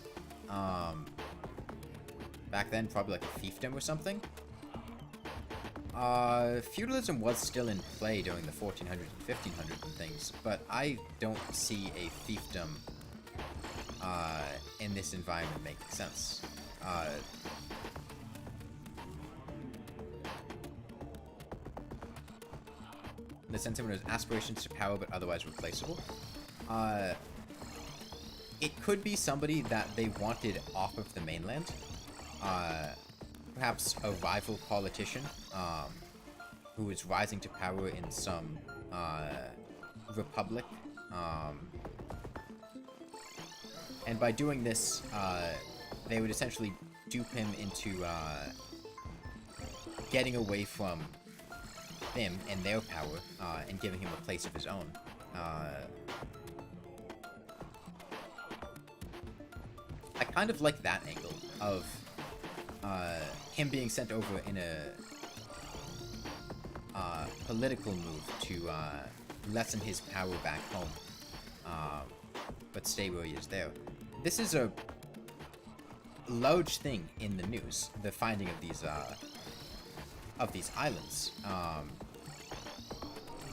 Back then, probably like a fiefdom or something. Feudalism was still in play during the 1400s and 1500s and things, but I don't see a fiefdom in this environment making sense. In the sense of when there's aspirations to power but otherwise replaceable. It could be somebody that they wanted off of the mainland. Perhaps a rival politician who is rising to power in some republic. And by doing this, they would essentially dupe him into getting away from them and their power and giving him a place of his own. I kind of like that angle of him being sent over in a political move to lessen his power back home, but stay where he is there. This is a large thing in the news, the finding of these islands.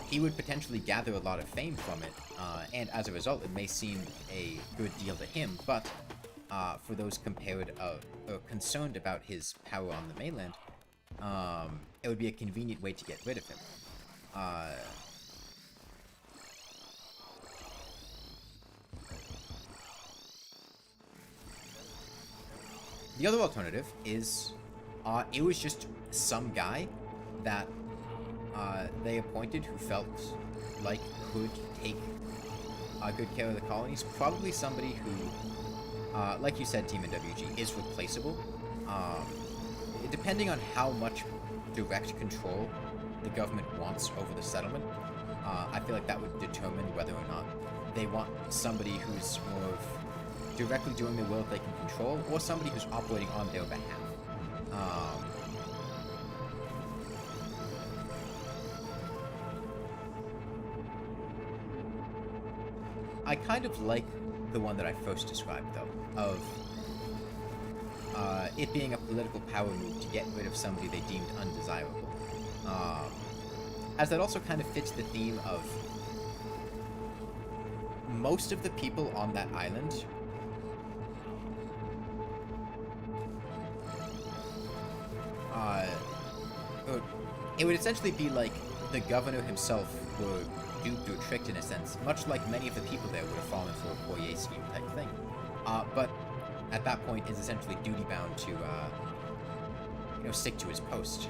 He would potentially gather a lot of fame from it, and as a result, it may seem a good deal to him, but for those concerned about his power on the mainland, it would be a convenient way to get rid of him. The other alternative is, it was just some guy that they appointed who felt like could take good care of the colonies. Probably somebody who, like you said, Team NWG, is replaceable. Depending on how much direct control the government wants over the settlement, I feel like that would determine whether or not they want somebody who's more of directly doing the will they can control, or somebody who's operating on their behalf. I kind of like the one that I first described, though, of it being a political power move to get rid of somebody they deemed undesirable. As that also kind of fits the theme of most of the people on that island it would essentially be like the governor himself were duped or tricked in a sense, much like many of the people there would have fallen for a Poirier scheme type thing. But at that point is essentially duty-bound to, stick to his post.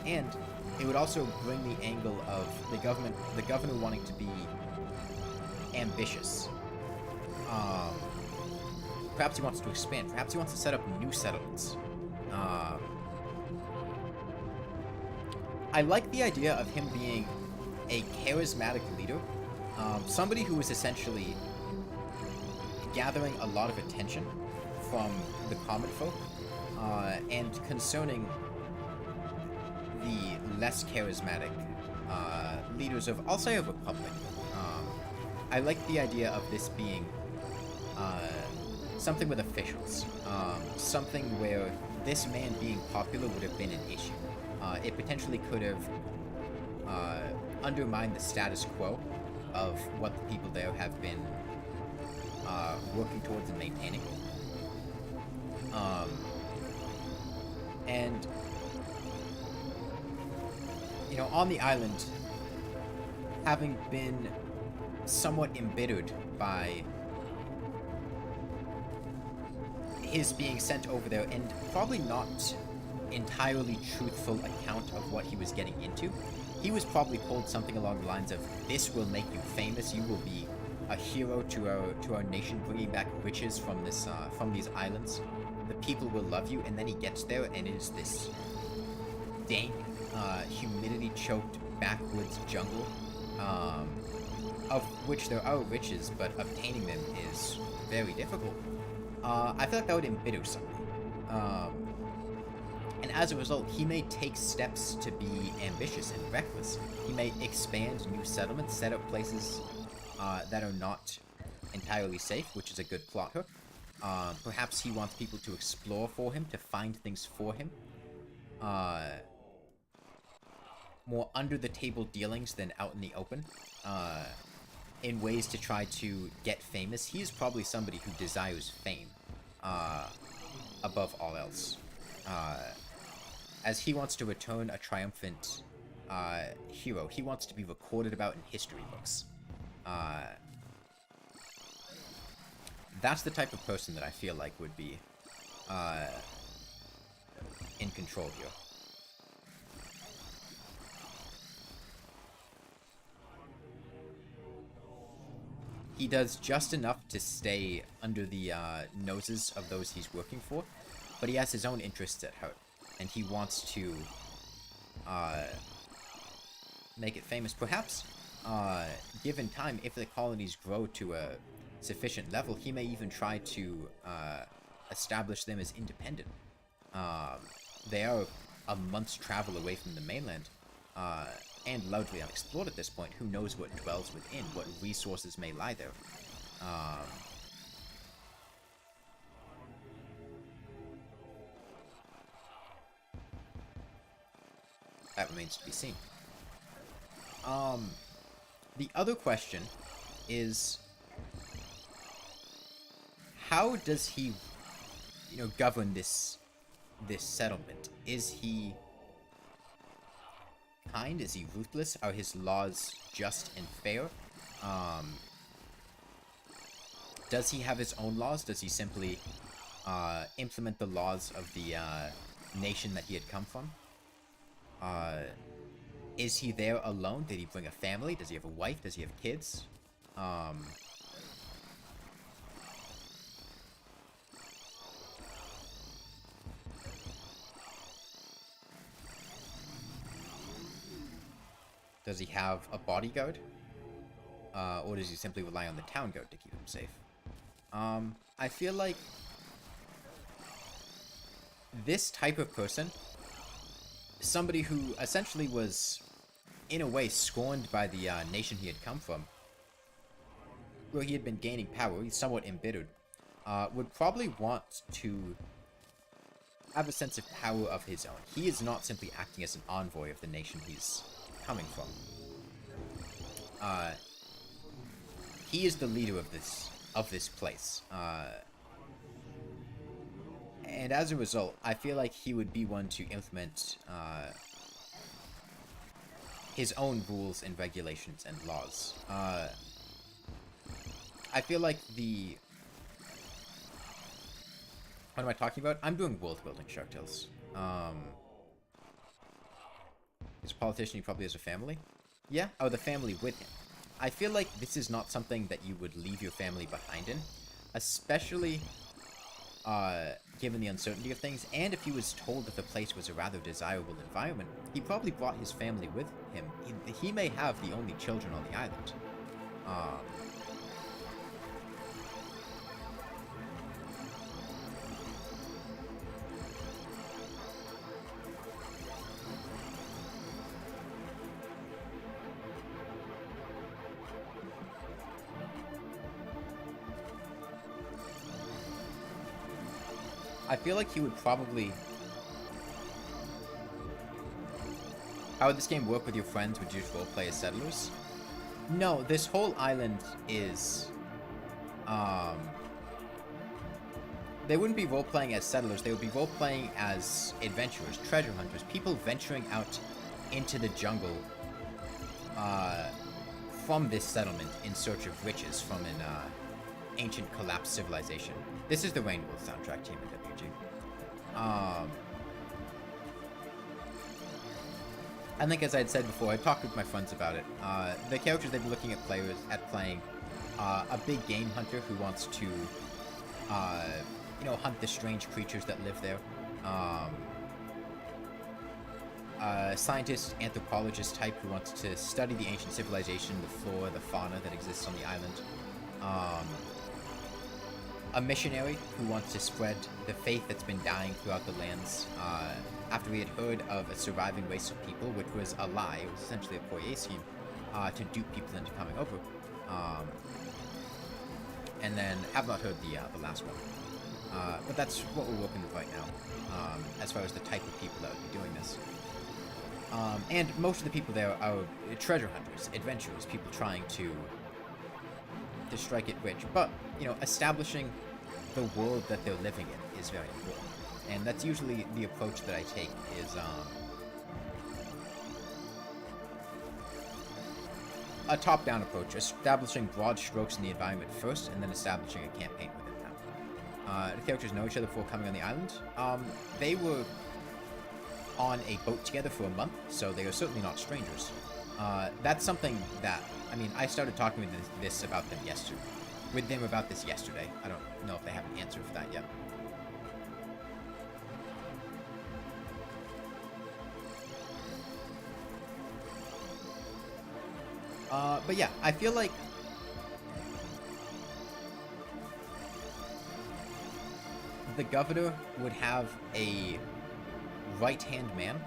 And it would also bring the angle of the governor wanting to be ambitious. Perhaps he wants to expand. Perhaps he wants to set up new settlements. I like the idea of him being a charismatic leader, somebody who is essentially gathering a lot of attention from the common folk, and concerning the less charismatic leaders of, I'll say, a republic. I like the idea of this being something with officials, something where this man being popular would have been an issue. It potentially could have undermined the status quo of what the people there have been working towards and maintaining. And, you know, on the island, having been somewhat embittered by his being sent over there, and probably not entirely truthful account of what he was getting into, he was probably told something along the lines of, "This will make you famous. You will be a hero to our nation, bringing back riches from these islands. The people will love you." And then he gets there, and it is this dank, humidity-choked backwoods jungle, of which there are riches, but obtaining them is very difficult. I feel like that would embitter somebody. And as a result, he may take steps to be ambitious and reckless. He may expand new settlements, set up places that are not entirely safe, which is a good plot hook. Perhaps he wants people to explore for him, to find things for him. More under-the-table dealings than out in the open. In ways to try to get famous. He's probably somebody who desires fame above all else. As he wants to return a triumphant hero. He wants to be recorded about in history books. That's the type of person that I feel like would be in control here. He does just enough to stay under the noses of those he's working for, but he has his own interests at heart, and he wants to make it famous. Perhaps, given time, if the colonies grow to a sufficient level, he may even try to establish them as independent. They are a month's travel away from the mainland, and largely unexplored at this point. Who knows what dwells within, what resources may lie there. That remains to be seen. The other question is, how does he, govern this settlement? Is he kind? Is he ruthless? Are his laws just and fair? Does he have his own laws? Does he simply implement the laws of the nation that he had come from? Is he there alone? Did he bring a family? Does he have a wife? Does he have kids? Does he have a bodyguard? Or does he simply rely on the town guard to keep him safe? I feel like this type of person, somebody who essentially was, in a way, scorned by the nation he had come from, where he had been gaining power, he's somewhat embittered, would probably want to have a sense of power of his own. He is not simply acting as an envoy of the nation he's coming from. He is the leader of this place. And as a result, I feel like he would be one to implement his own rules and regulations and laws. I feel like what am I talking about? I'm doing world building, Shark Tales. He's a politician, he probably has a family. Yeah? Oh, the family with him. I feel like this is not something that you would leave your family behind in. Especially given the uncertainty of things, and if he was told that the place was a rather desirable environment, he probably brought his family with him. He may have the only children on the island. I feel like he would probably... How would this game work with your friends? Would you just roleplay as settlers? No, this whole island is... They wouldn't be role-playing as settlers, they would be role-playing as adventurers, treasure hunters, people venturing out into the jungle from this settlement in search of riches from an ancient collapsed civilization. This is the Rainworld soundtrack team in WG. I think, as I had said before, I talked with my friends about it. The characters they've been looking at playing a big game hunter who wants to, you know, hunt the strange creatures that live there. Scientist, anthropologist type who wants to study the ancient civilization, the flora, the fauna that exists on the island. A missionary who wants to spread the faith that's been dying throughout the lands, after we had heard of a surviving race of people, which was a lie. It was essentially a foyer scheme to dupe people into coming over. And then have not heard the last one. But that's what we're working with right now, as far as the type of people that would be doing this. And most of the people there are treasure hunters, adventurers, people trying to strike it rich. But, you know, establishing the world that they're living in is very important. And that's usually the approach that I take is, a top-down approach, establishing broad strokes in the environment first, and then establishing a campaign within that. The characters know each other before coming on the island. They were on a boat together for a month, so they are certainly not strangers. That's something that, I mean, I started talking with this about them yesterday. I don't know if they have an answer for that yet. But yeah, I feel like the governor would have a right-hand man.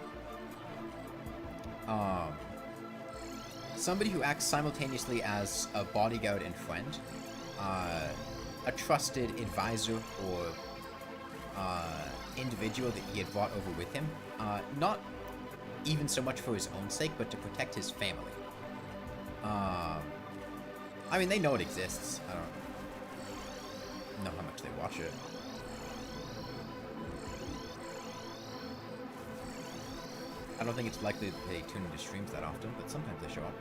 Somebody who acts simultaneously as a bodyguard and friend, a trusted advisor or individual that he had brought over with him, not even so much for his own sake, but to protect his family. I mean, they know it exists. I don't know how much they watch it. I don't think it's likely that they tune into streams that often, but sometimes they show up.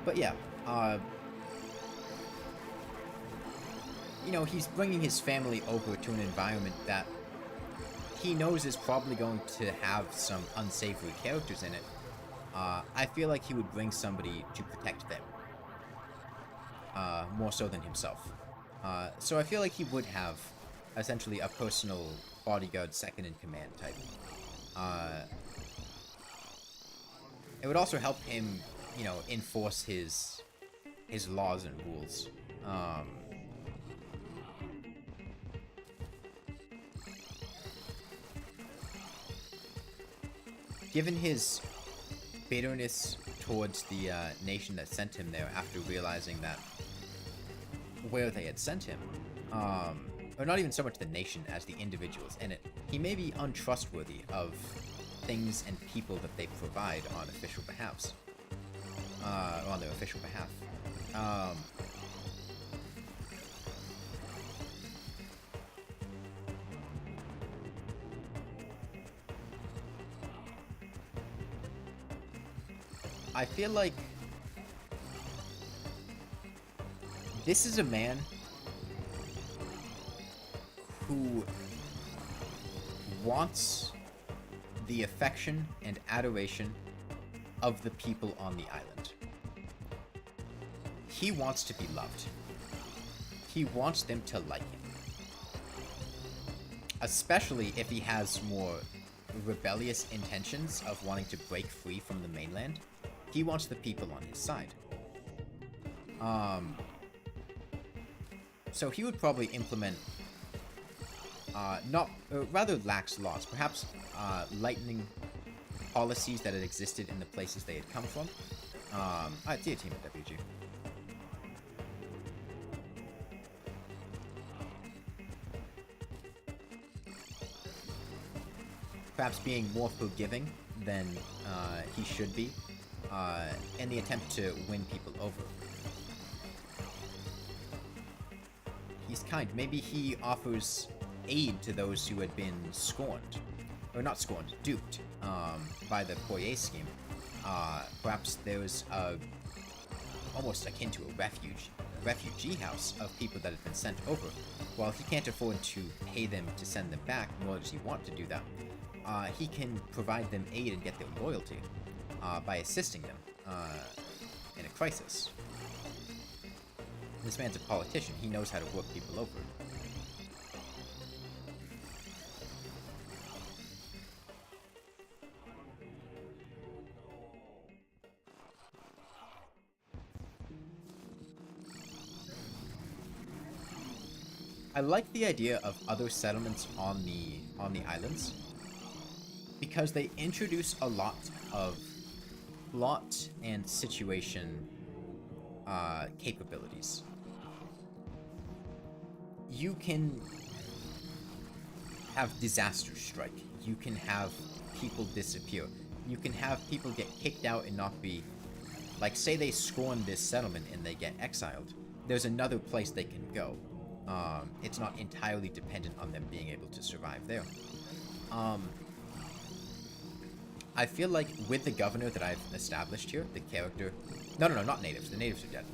But yeah, you know, he's bringing his family over to an environment that he knows is probably going to have some unsavory characters in it. I feel like he would bring somebody to protect them, more so than himself. So I feel like he would have essentially a personal bodyguard second-in-command type. It would also help him, you know, enforce his laws and rules. Given his bitterness towards the nation that sent him there after realizing that where they had sent him, or not even so much the nation as the individuals in it, he may be untrustworthy of things and people that they provide on official behalfs, on their official behalf. I feel like this is a man who wants the affection and adoration of the people on the island. He wants to be loved. he wants them to like him. Especially if he has more rebellious intentions of wanting to break free from the mainland. He wants the people on his side. So he would probably implement rather lax laws, perhaps lightening policies that had existed in the places they had come from. Alright, see a team at WG. Perhaps being more forgiving than he should be, in the attempt to win people over. He's kind. Maybe he offers aid to those who had been scorned. Or not scorned, duped, by the Poirier scheme. Perhaps there was almost akin to a refugee house of people that had been sent over. While he can't afford to pay them to send them back, nor does he want to do that, he can provide them aid and get their loyalty by assisting them in a crisis. This man's a politician. He knows how to work people over. I like the idea of other settlements on the islands, because they introduce a lot of plot and situation capabilities. You can have disasters strike. You can have people disappear. You can have people get kicked out and not be... Like, say they scorn this settlement and they get exiled. There's another place they can go. It's not entirely dependent on them being able to survive there. I feel like with the governor that I've established here, the character... No, not natives. The natives are dead.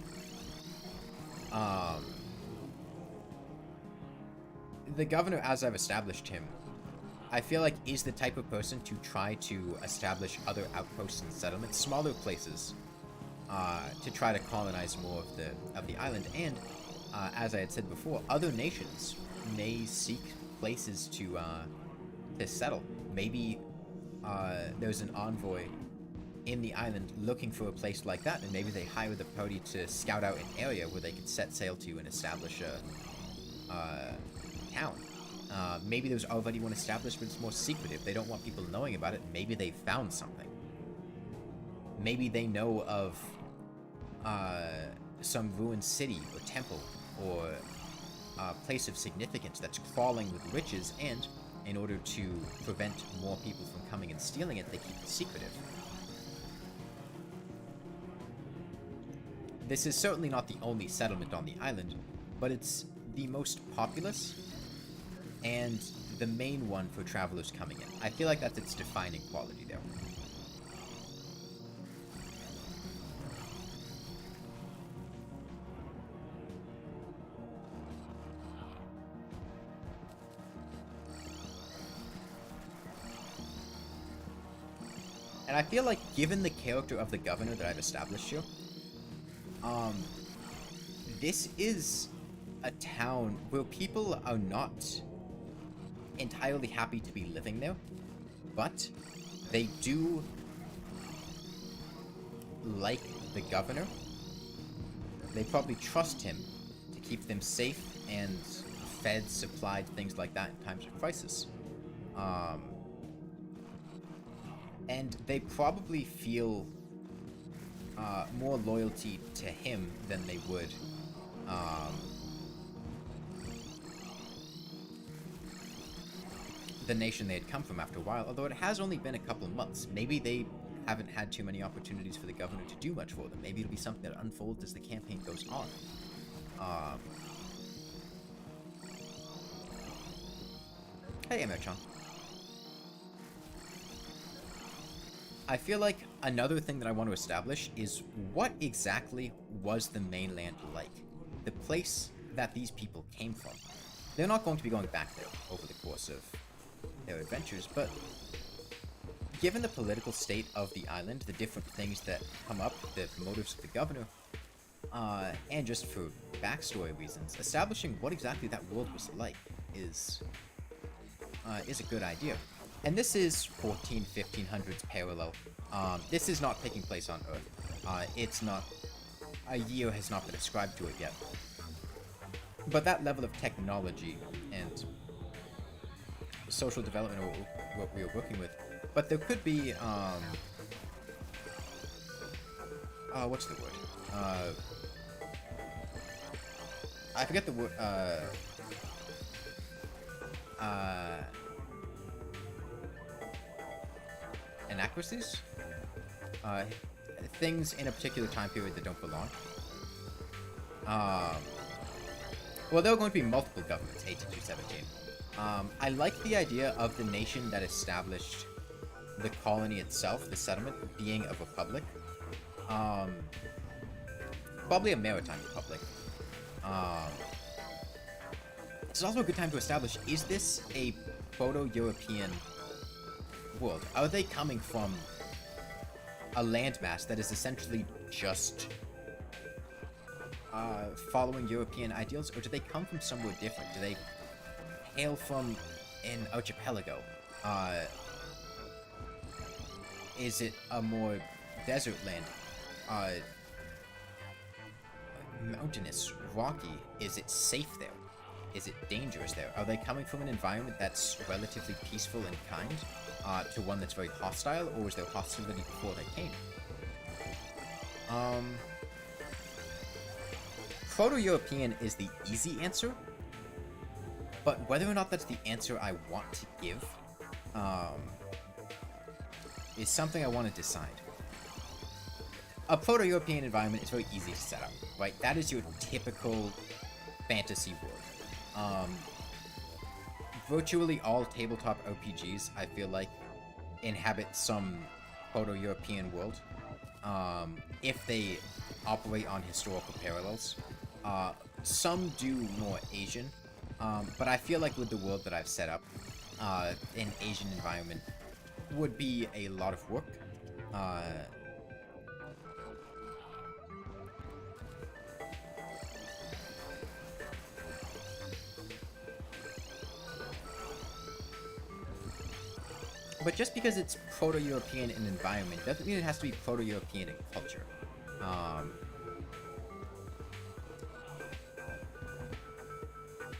The governor, as I've established him, I feel like is the type of person to try to establish other outposts and settlements, smaller places, to try to colonize more of the island. And, as I had said before, other nations may seek places to settle. Maybe there's an envoy in the island looking for a place like that, and maybe they hire the party to scout out an area where they could set sail to and establish a town. Maybe there's already one established, but it's more secretive. They don't want people knowing about it. Maybe they found something. Maybe they know of some ruined city or temple or place of significance that's crawling with riches, and in order to prevent more people from coming and stealing it, they keep it secretive. This is certainly not the only settlement on the island, but it's the most populous and the main one for travelers coming in. I feel like that's its defining quality there. And I feel like, given the character of the governor that I've established here, this is a town where people are not entirely happy to be living there, but they do like the governor. They probably trust him to keep them safe and fed, supplied, things like that in times of crisis. And they probably feel more loyalty to him than they would the nation they had come from after a while, although it has only been a couple of months. Maybe they haven't had too many opportunities for the governor to do much for them. Maybe it'll be something that unfolds as the campaign goes on. Hey, Emir-chan. I feel like another thing that I want to establish is what exactly was the mainland like? The place that these people came from. They're not going to be going back there over the course of their adventures, but given the political state of the island, the different things that come up, the motives of the governor, and just for backstory reasons, establishing what exactly that world was like is a good idea. And this is 1500s parallel. This is not taking place on Earth. It's not... A year has not been ascribed to it yet. But that level of technology and social development or what we are working with. But there could be, what's the word? I forget the word, inaccuracies? Things in a particular time period that don't belong. Well, there are going to be multiple governments, 18 through 17. I like the idea of the nation that established the colony itself, the settlement, being a republic. Probably a maritime republic. It's also a good time to establish, is this a proto-European world? Are they coming from a landmass that is essentially just following European ideals, or do they come from somewhere different? Do they hail from an archipelago? Is it a more desert land? Mountainous, rocky? Is it safe there? Is it dangerous there? Are they coming from an environment that's relatively peaceful and kind to one that's very hostile, or is there hostility before they came? Proto-European is the easy answer, but whether or not that's the answer I want to give is something I want to decide. A proto-European environment is very easy to set up, right? That is your typical fantasy world. Virtually all tabletop RPGs, I feel like, inhabit some proto-European world, if they operate on historical parallels. Some do more Asian, but I feel like with the world that I've set up, an Asian environment would be a lot of work. But just because it's proto-European in environment doesn't mean it has to be proto-European in culture.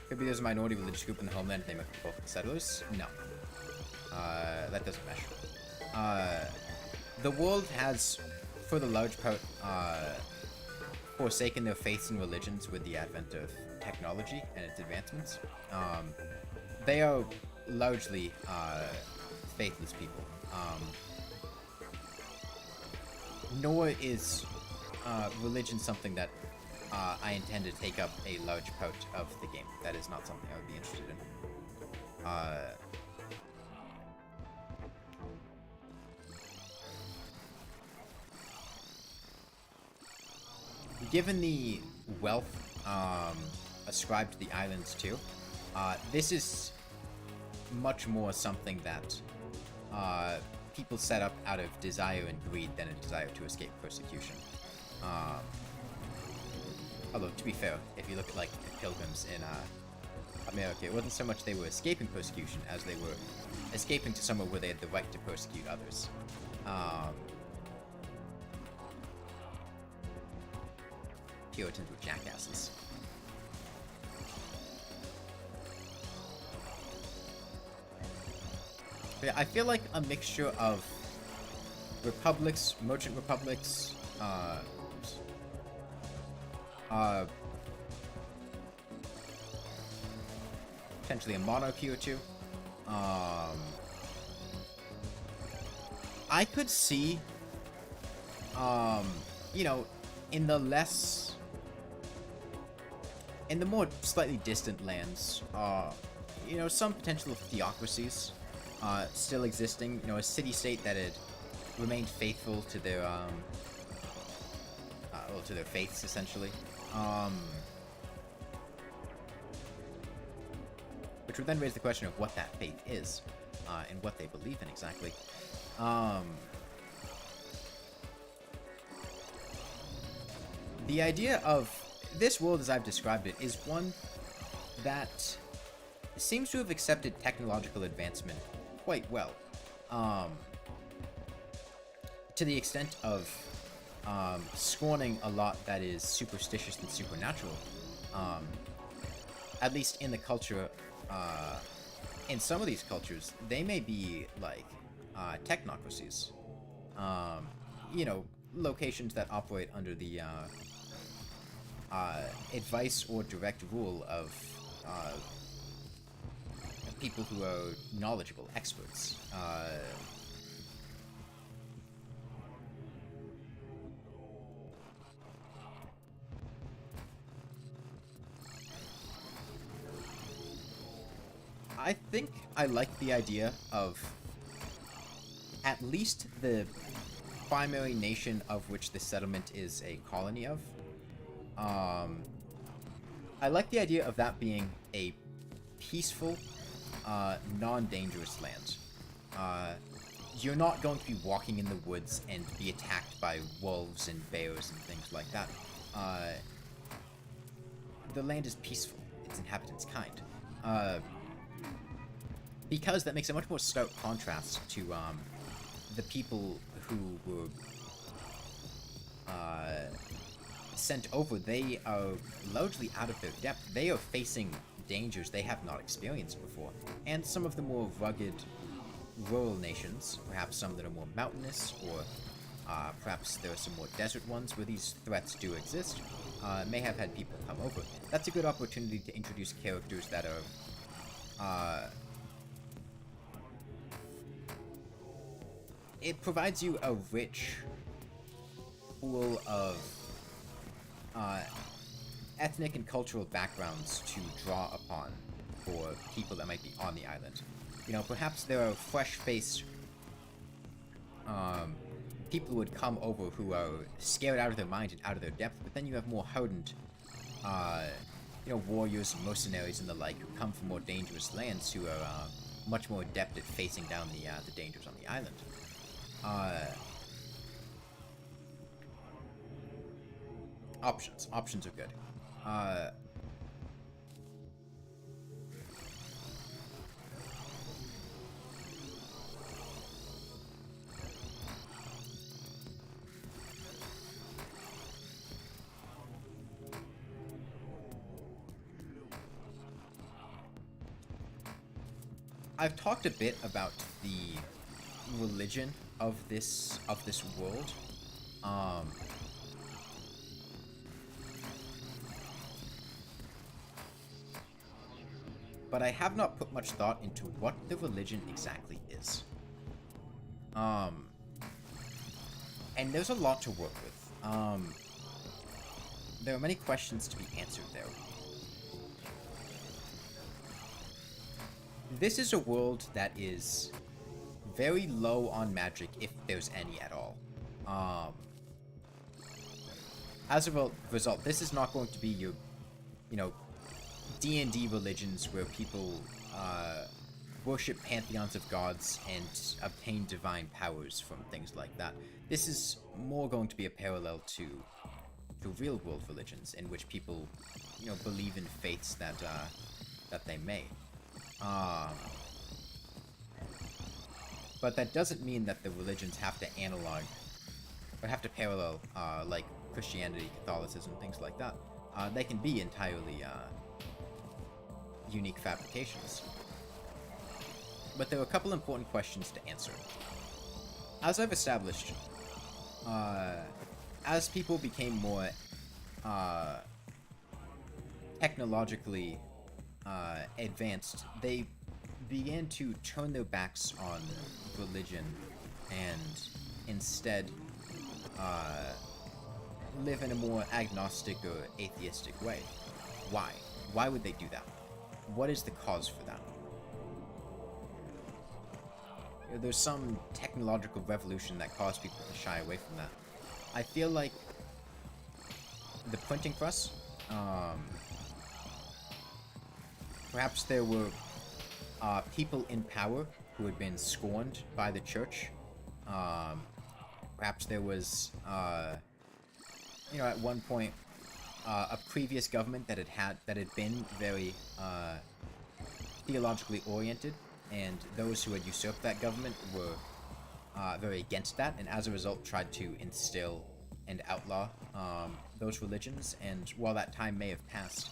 Could be there's a minority religious group in the homeland and they might be both settlers? No. That doesn't mesh. The world has, for the large part, forsaken their faiths and religions with the advent of technology and its advancements. They are largely faithless people. Nor is religion something that I intend to take up a large part of the game. That is not something I would be interested in. Given the wealth ascribed to the islands too, this is much more something that people set up out of desire and greed than a desire to escape persecution. Although, to be fair, if you look like the Pilgrims in America, it wasn't so much they were escaping persecution as they were escaping to somewhere where they had the right to persecute others. Puritans were jackasses. But yeah, I feel like a mixture of republics, merchant republics, potentially a monarchy or two. I could see, you know, in the more slightly distant lands, you know, some potential theocracies still existing. You know, a city-state that had remained faithful to their, well, to their faiths, essentially. Which would then raise the question of what that faith is, and what they believe in exactly. The idea of this world, as I've described it, is one that seems to have accepted technological advancement quite well. To the extent of scorning a lot that is superstitious and supernatural. At least in the culture, in some of these cultures, they may be like technocracies. You know, locations that operate under the advice or direct rule of people who are knowledgeable, experts. I think I like the idea of at least the primary nation of which the settlement is a colony of. I like the idea of that being a peaceful, non-dangerous land. You're not going to be walking in the woods and be attacked by wolves and bears and things like that. The land is peaceful, its inhabitants kind. Because that makes a much more stark contrast to the people who were sent over. They are largely out of their depth. They are facing dangers they have not experienced before. And some of the more rugged rural nations, perhaps some that are more mountainous, or perhaps there are some more desert ones where these threats do exist, may have had people come over. That's a good opportunity to introduce characters that are it provides you a rich pool of ethnic and cultural backgrounds to draw upon for people that might be on the island. You know, perhaps there are fresh-faced people who would come over who are scared out of their mind and out of their depth, but then you have more hardened, you know, warriors and mercenaries and the like who come from more dangerous lands who are much more adept at facing down the dangers on the island. Options are good. I've talked a bit about the religion of this world. But I have not put much thought into what the religion exactly is. And there's a lot to work with. There are many questions to be answered there. This is a world that is very low on magic, if there's any at all. As a result, this is not going to be your, you know, D&D religions where people worship pantheons of gods and obtain divine powers from things like that. This is more going to be a parallel to real-world religions in which people, you know, believe in faiths that they may. But that doesn't mean that the religions have to analog, or have to parallel, like Christianity, Catholicism, things like that. They can be entirely unique fabrications. But there are a couple important questions to answer. As I've established, as people became more technologically advanced, they began to turn their backs on religion and instead live in a more agnostic or atheistic way. Why? Why would they do that? What is the cause for that? You know, there's some technological revolution that caused people to shy away from that. I feel like the printing press, perhaps there were people in power who had been scorned by the church. Perhaps there was, you know, at one point, a previous government that had been very theologically oriented, and those who had usurped that government were very against that, and as a result tried to instill and outlaw those religions. And while that time may have passed,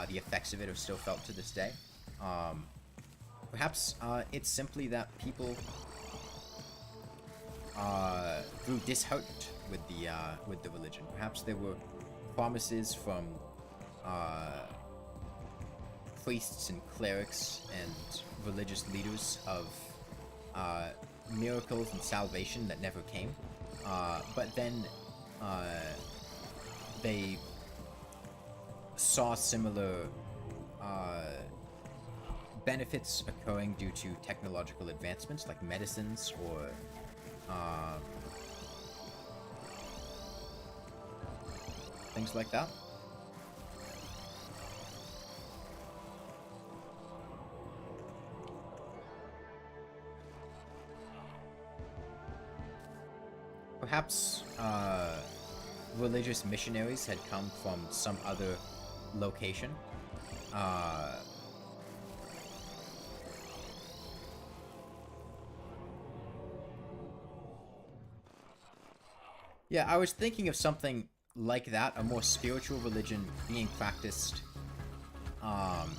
the effects of it are still felt to this day. Perhaps it's simply that people grew disheartened with the religion. Perhaps there were promises from priests and clerics and religious leaders of miracles and salvation that never came. But then they saw similar benefits occurring due to technological advancements like medicines or things like that. Perhaps religious missionaries had come from some other location. Yeah, I was thinking of something like that, a more spiritual religion being practiced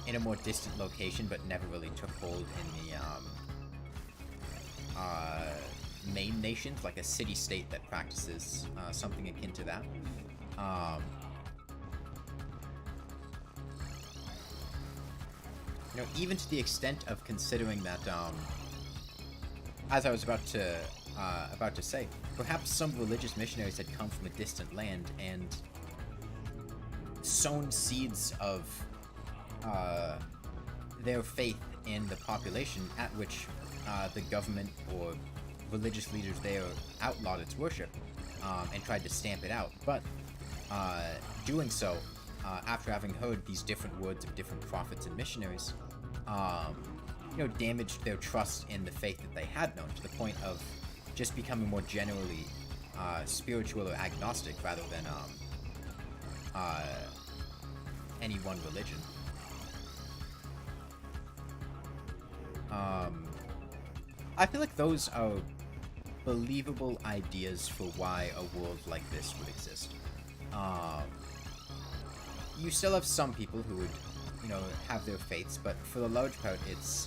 in a more distant location, but never really took hold in the main nations, like a city-state that practices something akin to that. You know, even to the extent of considering that, as I was about to say, perhaps some religious missionaries had come from a distant land and sown seeds of their faith in the population, at which the government or religious leaders there outlawed its worship and tried to stamp it out. But doing so, after having heard these different words of different prophets and missionaries, you know, damaged their trust in the faith that they had known, to the point of just becoming more generally spiritual or agnostic rather than any one religion. I feel like those are believable ideas for why a world like this would exist. You still have some people who would, you know, have their faiths, but for the large part, it's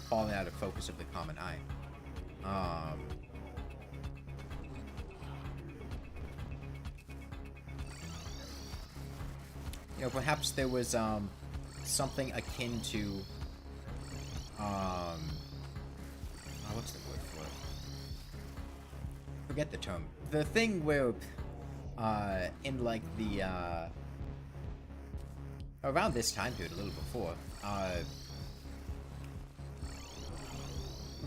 fallen out of focus of the common eye. You know, perhaps there was something akin to what's the word for it? Forget the term. The thing where in like the around this time period, a little before,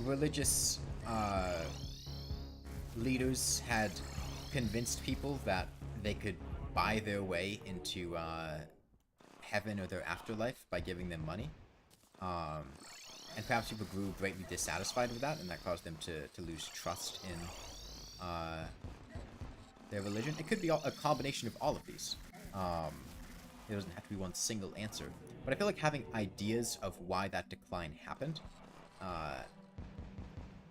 religious leaders had convinced people that they could buy their way into heaven or their afterlife by giving them money. And perhaps people grew greatly dissatisfied with that, and that caused them to lose trust in their religion. It could be a combination of all of these. There doesn't have to be one single answer. But I feel like having ideas of why that decline happened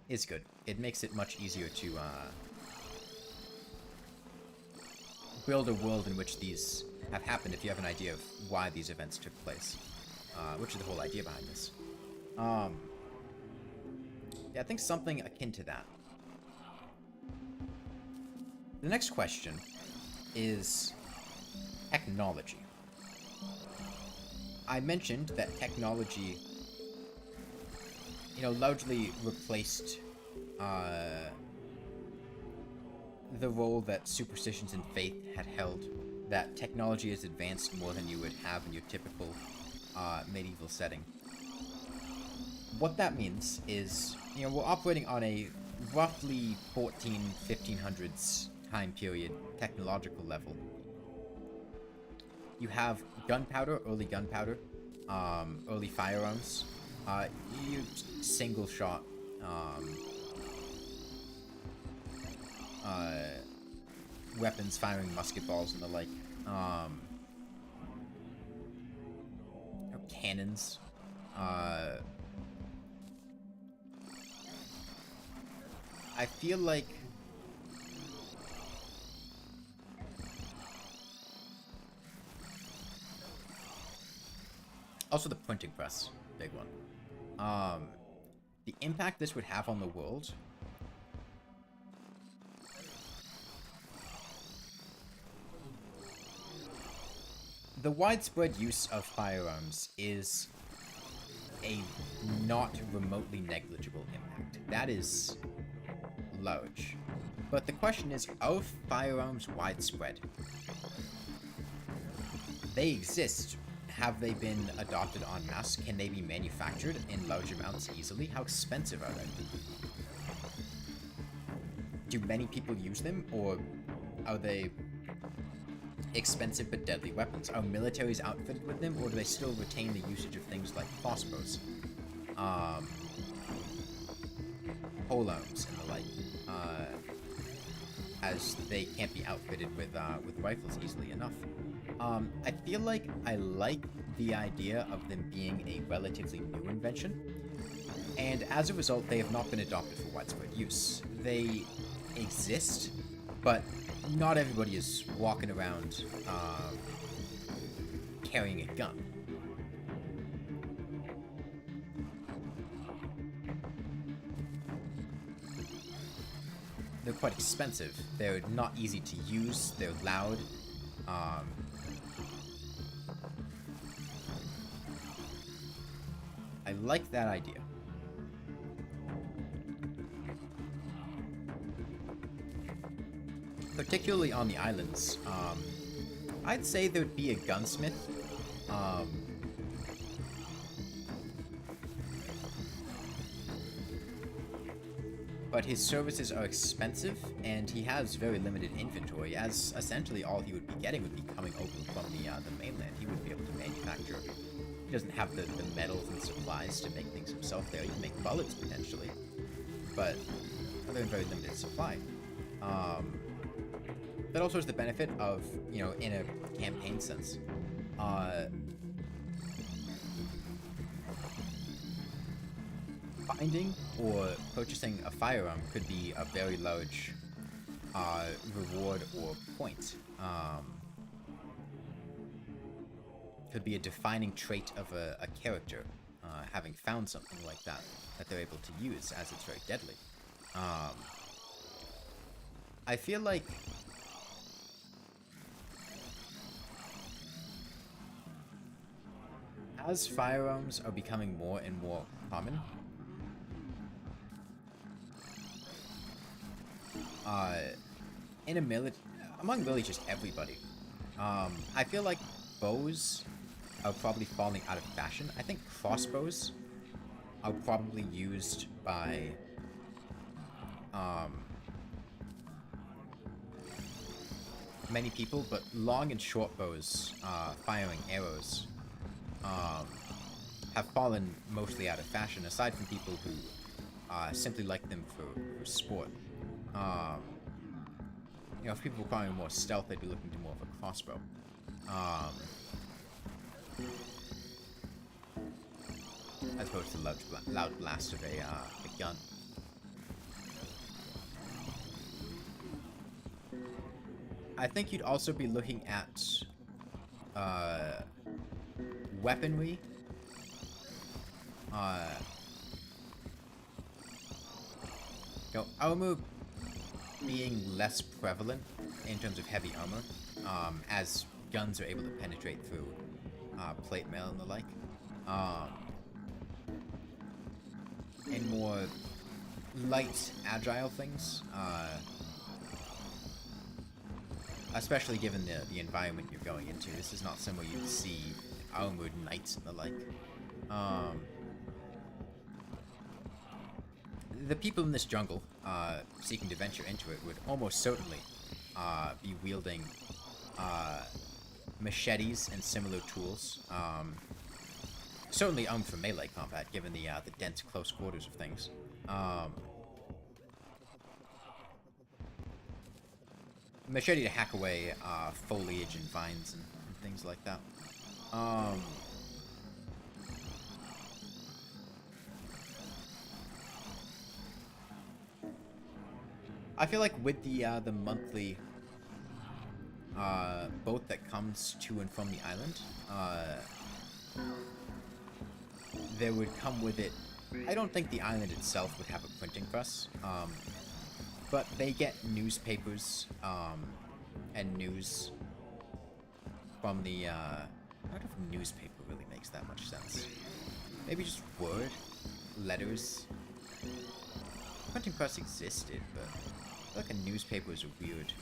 is good. It makes it much easier to build a world in which these have happened if you have an idea of why these events took place, which is the whole idea behind this. Yeah, I think something akin to that. The next question is technology. I mentioned that technology, you know, largely replaced the role that superstitions and faith had held, that technology has advanced more than you would have in your typical medieval setting. What that means is, you know, we're operating on a roughly 1500s time period technological level. You have gunpowder, early gunpowder, early firearms. You single shot, weapons, firing musket balls and the like. Cannons. I feel like also the printing press, big one. The impact this would have on the world. The widespread use of firearms is a not remotely negligible impact. That is large. But the question is, are firearms widespread? They exist. Have they been adopted en masse? Can they be manufactured in large amounts easily? How expensive are they? Do many people use them, or are they expensive but deadly weapons? Are militaries outfitted with them, or do they still retain the usage of things like crossbows, polearms, and the like, as they can't be outfitted with rifles easily enough? I feel like I like the idea of them being a relatively new invention, and as a result, they have not been adopted for widespread use. They exist, but not everybody is walking around carrying a gun. They're quite expensive. They're not easy to use. They're loud. I like that idea. Particularly on the islands. I'd say there would be a gunsmith. But his services are expensive, and he has very limited inventory, as essentially all he would be getting would be coming over from the mainland. He wouldn't be able to manufacture. He doesn't have the metals and supplies to make things himself there. He can make bullets, potentially, but other than very limited supply. That also has the benefit of, you know, in a campaign sense, finding or purchasing a firearm could be a very large reward or point. Could be a defining trait of a character, having found something like that they're able to use, as it's very deadly. I feel like as firearms are becoming more and more common, among really just everybody, I feel like bows are probably falling out of fashion. I think crossbows are probably used by many people, but long and short bows, firing arrows, have fallen mostly out of fashion, aside from people who simply like them for sport. You know, if people requiring more stealth, they'd be looking to more of a crossbow. As opposed to the loud blast of a gun. I think you'd also be looking at weaponry. You know, armor being less prevalent in terms of heavy armor, as guns are able to penetrate through plate mail and the like. And more light, agile things, especially given the environment you're going into. This is not somewhere you'd see armored knights and the like. The people in this jungle, seeking to venture into it, would almost certainly be wielding machetes and similar tools. Certainly armed for melee combat, given the dense close quarters of things. machete to hack away foliage and vines and things like that. I feel like with the monthly boat that comes to and from the island, there would come with it. I don't think the island itself would have a printing press, but they get newspapers and news from the. I don't know if newspaper really makes that much sense. Maybe just word, letters. Printing press existed, but I feel like a newspaper is a weird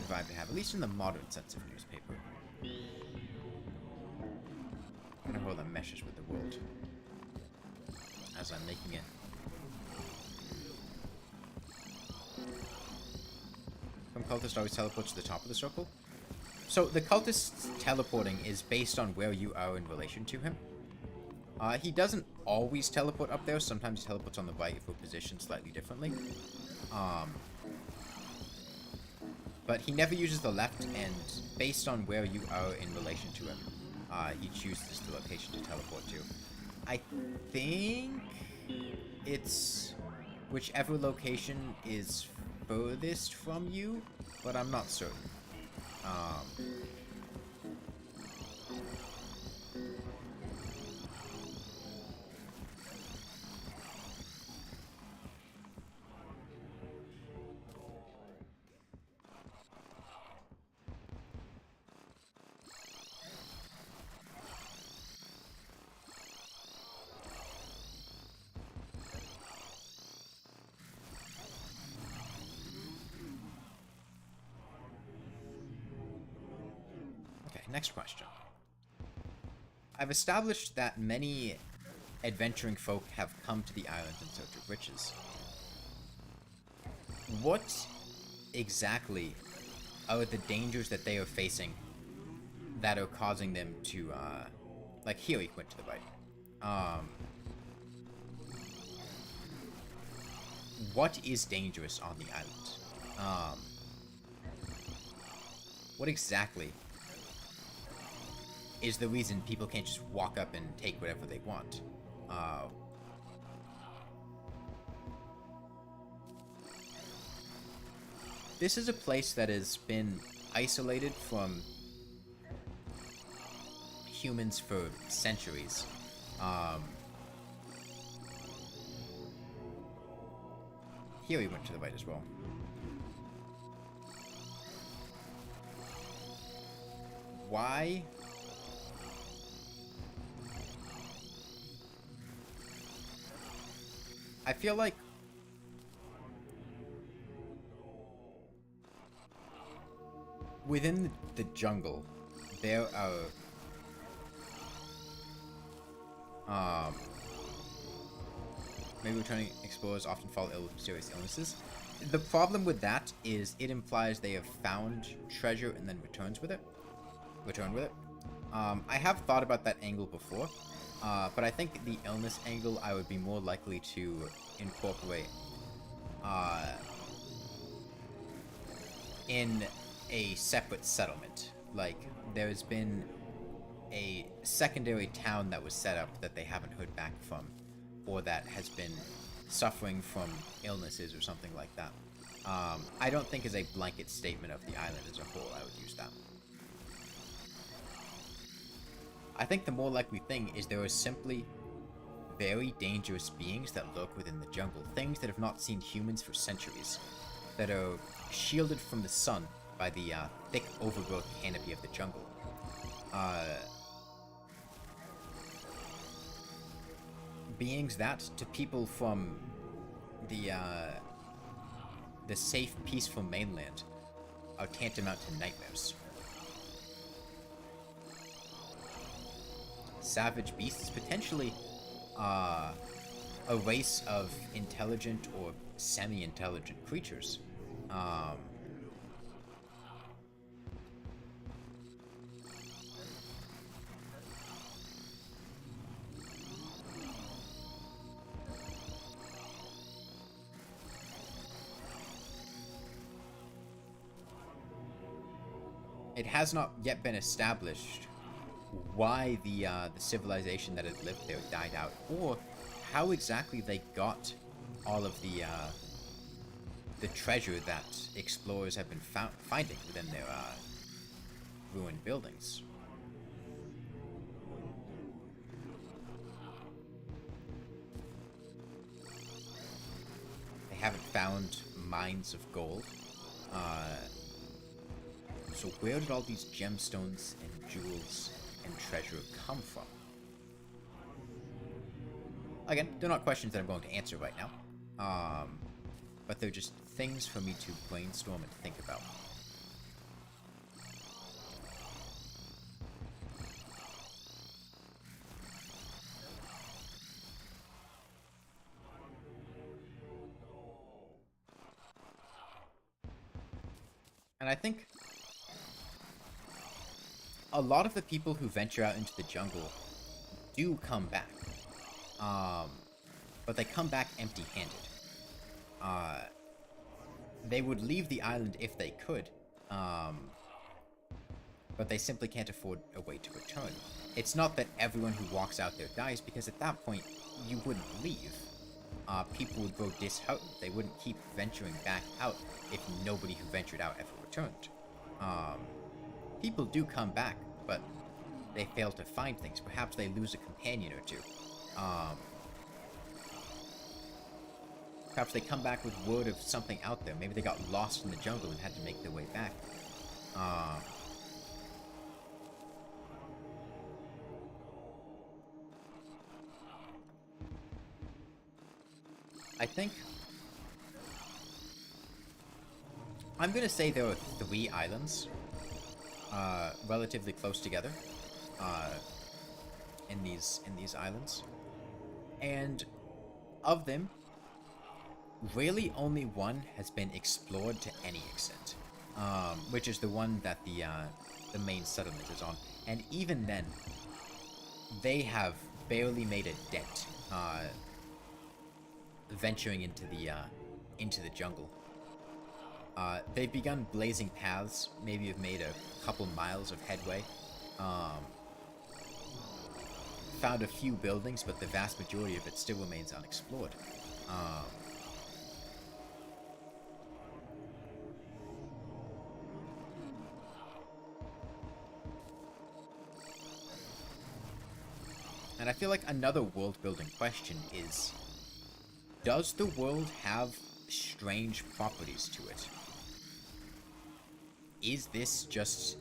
vibe to have, at least in the modern sense of newspaper. I don't know how that meshes with the world as I'm making it. From cultist always teleports to the top of the circle. So the cultist's teleporting is based on where you are in relation to him. He doesn't always teleport up there. Sometimes he teleports on the right if we're positioned slightly differently. But he never uses the left, and based on where you are in relation to him, he chooses the location to teleport to. I think it's whichever location is furthest from you, but I'm not certain. Next question. I've established that many adventuring folk have come to the island in search of riches. What exactly are the dangers that they are facing that are causing them to, like here he went to the right. What is dangerous on the island? What exactly is the reason people can't just walk up and take whatever they want? This is a place that has been isolated from humans for centuries. Here we went to the right as well. Why? I feel like within the jungle, there are maybe returning explorers often fall ill with serious illnesses. The problem with that is it implies they have found treasure and then return with it. I have thought about that angle before. But I think the illness angle I would be more likely to incorporate in a separate settlement. Like, there's been a secondary town that was set up that they haven't heard back from, or that has been suffering from illnesses or something like that. I don't think as a blanket statement of the island as a whole I would use that. I think the more likely thing is there are simply very dangerous beings that lurk within the jungle. Things that have not seen humans for centuries. That are shielded from the sun by the thick overgrowth canopy of the jungle. Beings that, to people from the safe, peaceful mainland, are tantamount to nightmares. Savage beasts, potentially a race of intelligent or semi-intelligent creatures. it has not yet been established why the civilization that had lived there died out, or how exactly they got all of the treasure that explorers have been finding within their ruined buildings. They haven't found mines of gold. So where did all these gemstones and jewels and treasure come from? Again, they're not questions that I'm going to answer right now. But they're just things for me to brainstorm and think about. And I think a lot of the people who venture out into the jungle do come back. But they come back empty-handed. They would leave the island if they could, but they simply can't afford a way to return. It's not that everyone who walks out there dies, because at that point, you wouldn't leave. People would grow disheartened. They wouldn't keep venturing back out if nobody who ventured out ever returned. People do come back, but they fail to find things. Perhaps they lose a companion or two. Perhaps they come back with word of something out there. Maybe they got lost in the jungle and had to make their way back. I think I'm gonna say there are 3 islands, relatively close together, in these islands, and of them, really only one has been explored to any extent, which is the one that the main settlement is on, and even then, they have barely made a dent, venturing into the jungle. They've begun blazing paths, maybe have made a couple miles of headway, found a few buildings, but the vast majority of it still remains unexplored. And I feel like another world-building question is, does the world have strange properties to it? Is this just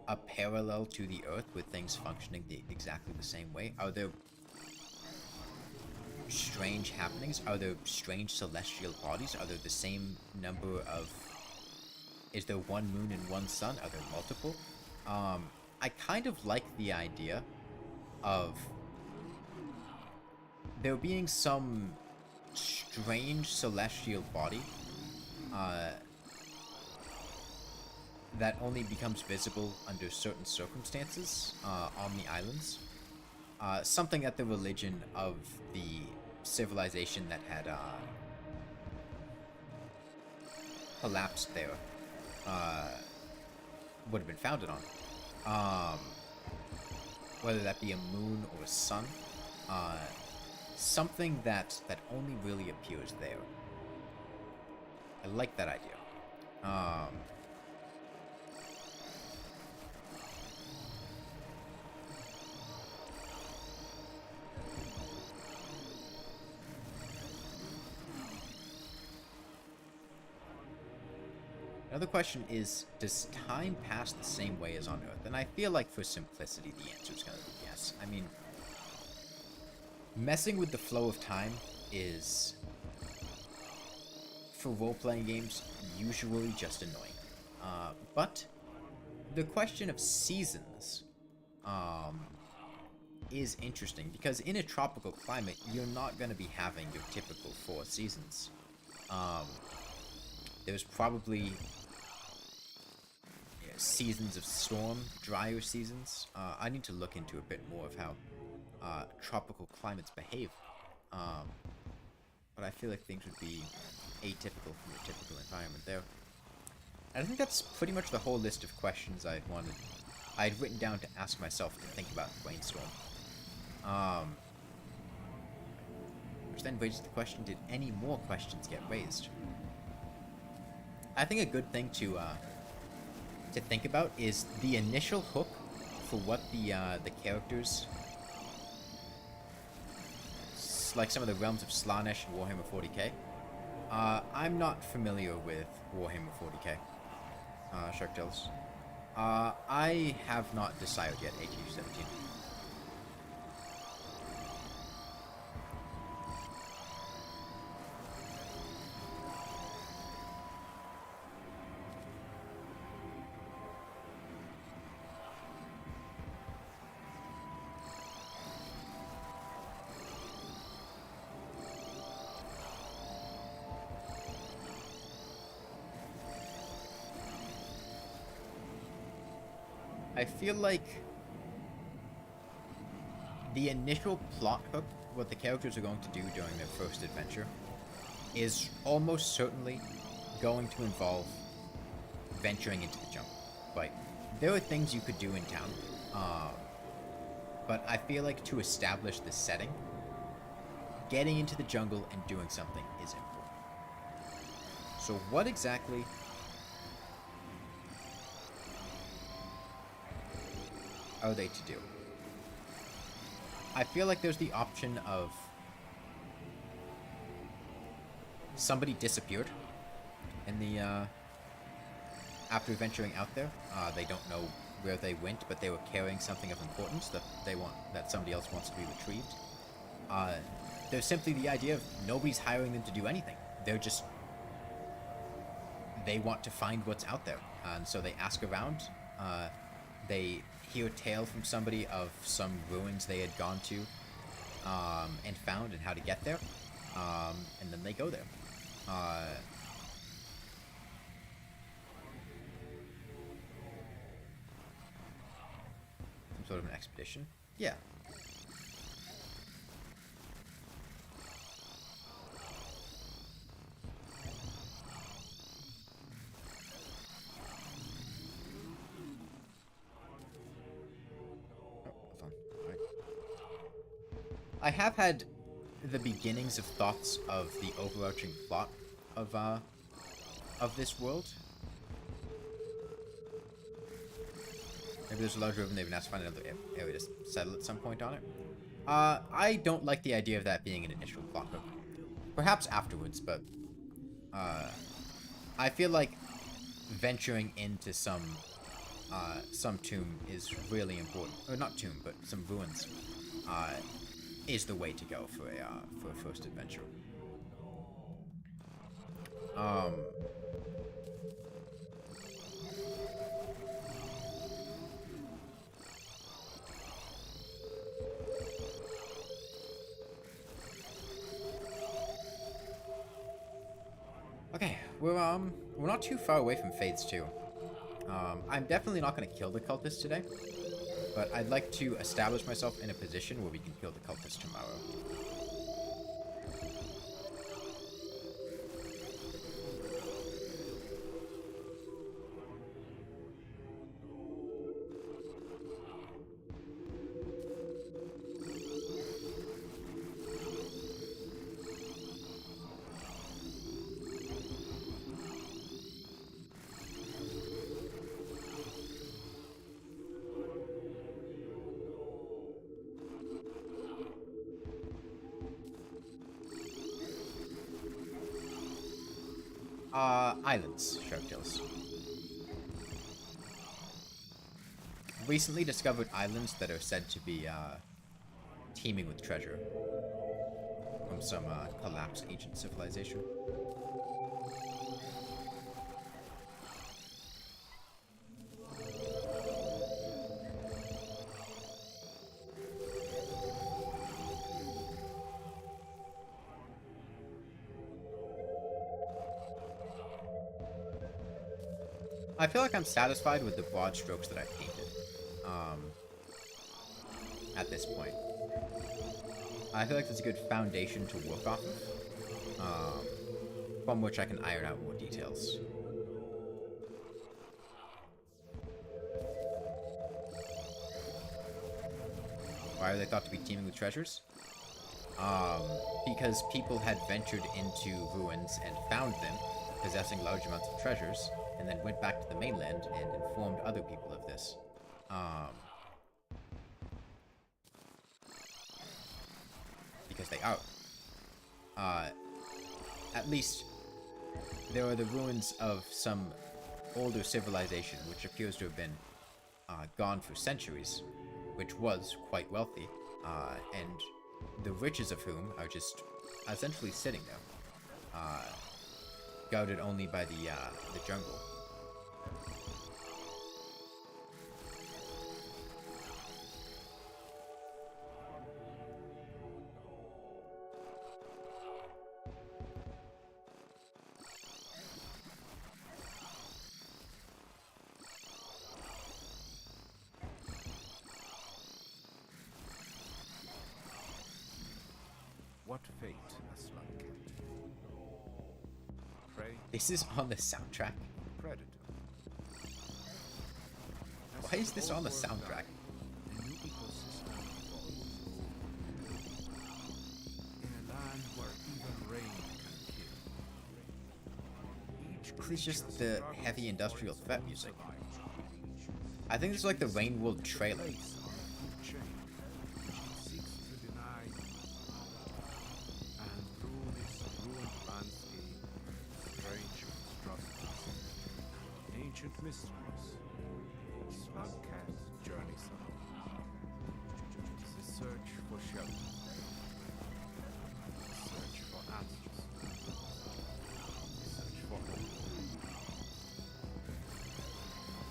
a parallel to the Earth with things functioning exactly the same way? Are there strange happenings? Are there strange celestial bodies? Are there the same number of... Is there one moon and one sun? Are there multiple? I kind of like the idea of there being some strange celestial body that only becomes visible under certain circumstances on the islands. Something that the religion of the civilization that had collapsed there would have been founded on. Whether that be a moon or a sun. Something that only really appears there. I like that idea. Another question is, does time pass the same way as on Earth? And I feel like for simplicity, the answer is going to be yes. I mean, messing with the flow of time is, for role-playing games, usually just annoying. But the question of seasons is interesting, because in a tropical climate, you're not going to be having your typical 4 seasons. There's probably seasons of storm, drier seasons. I need to look into a bit more of how tropical climates behave. But I feel like things would be atypical from your typical environment there. I think that's pretty much the whole list of questions I'd written down to ask myself to think about and brainstorm. Which then raises the question, did any more questions get raised? I think a good thing to think about is the initial hook for what the characters, like some of the realms of Slaanesh and Warhammer 40k. I'm not familiar with Warhammer 40k, Sharktales. I have not decided yet, AQ17. I feel like the initial plot hook, what the characters are going to do during their first adventure, is almost certainly going to involve venturing into the jungle. Like, there are things you could do in town, but I feel like to establish the setting, getting into the jungle and doing something is important. So what exactly are they to do? I feel like there's the option of somebody disappeared in the after venturing out there. They don't know where they went, but they were carrying something of importance that somebody else wants to be retrieved. There's simply the idea of nobody's hiring them to do anything. They want to find what's out there, and so they ask around. They hear a tale from somebody of some ruins they had gone to and found and how to get there, and then they go there. Some sort of an expedition? Yeah. I have had the beginnings of thoughts of the overarching plot of this world. Maybe there's a large river and they've been asked to find another area to settle at some point on it. I don't like the idea of that being an initial plot hook. Perhaps afterwards, but I feel like venturing into some tomb is really important. Or not tomb, but some ruins. Is the way to go for a first adventure. Okay, we're not too far away from Phase 2. I'm definitely not going to kill the cultist today, but I'd like to establish myself in a position where we can kill the cultist tomorrow. Islands, Sharktales. Recently discovered islands that are said to be, teeming with treasure from some, collapsed ancient civilization. I feel like I'm satisfied with the broad strokes that I've painted, at this point. I feel like there's a good foundation to work off of, from which I can iron out more details. Why are they thought to be teeming with treasures? Because people had ventured into ruins and found them, possessing large amounts of treasures, and then went back to the mainland and informed other people of this. Because they are. At least, there are the ruins of some older civilization, which appears to have been gone for centuries, which was quite wealthy, and the riches of whom are just essentially sitting there, guarded only by the jungle. What fate a slug cat? Prey, This is on the soundtrack. predator. Why is this on the soundtrack? A new ecosystem evolves. In a land where even rain can kill. Each This is just creature the struggles heavy for industrial its threat own music. survival. I think this is like the Rain World trailer. Place on a food chain which it seeks to deny. And through this ruined landscape, strange monstrosities, ancient mysteries, slug cat journeys along. It's a search for shelter, a search for answers, a search for hope.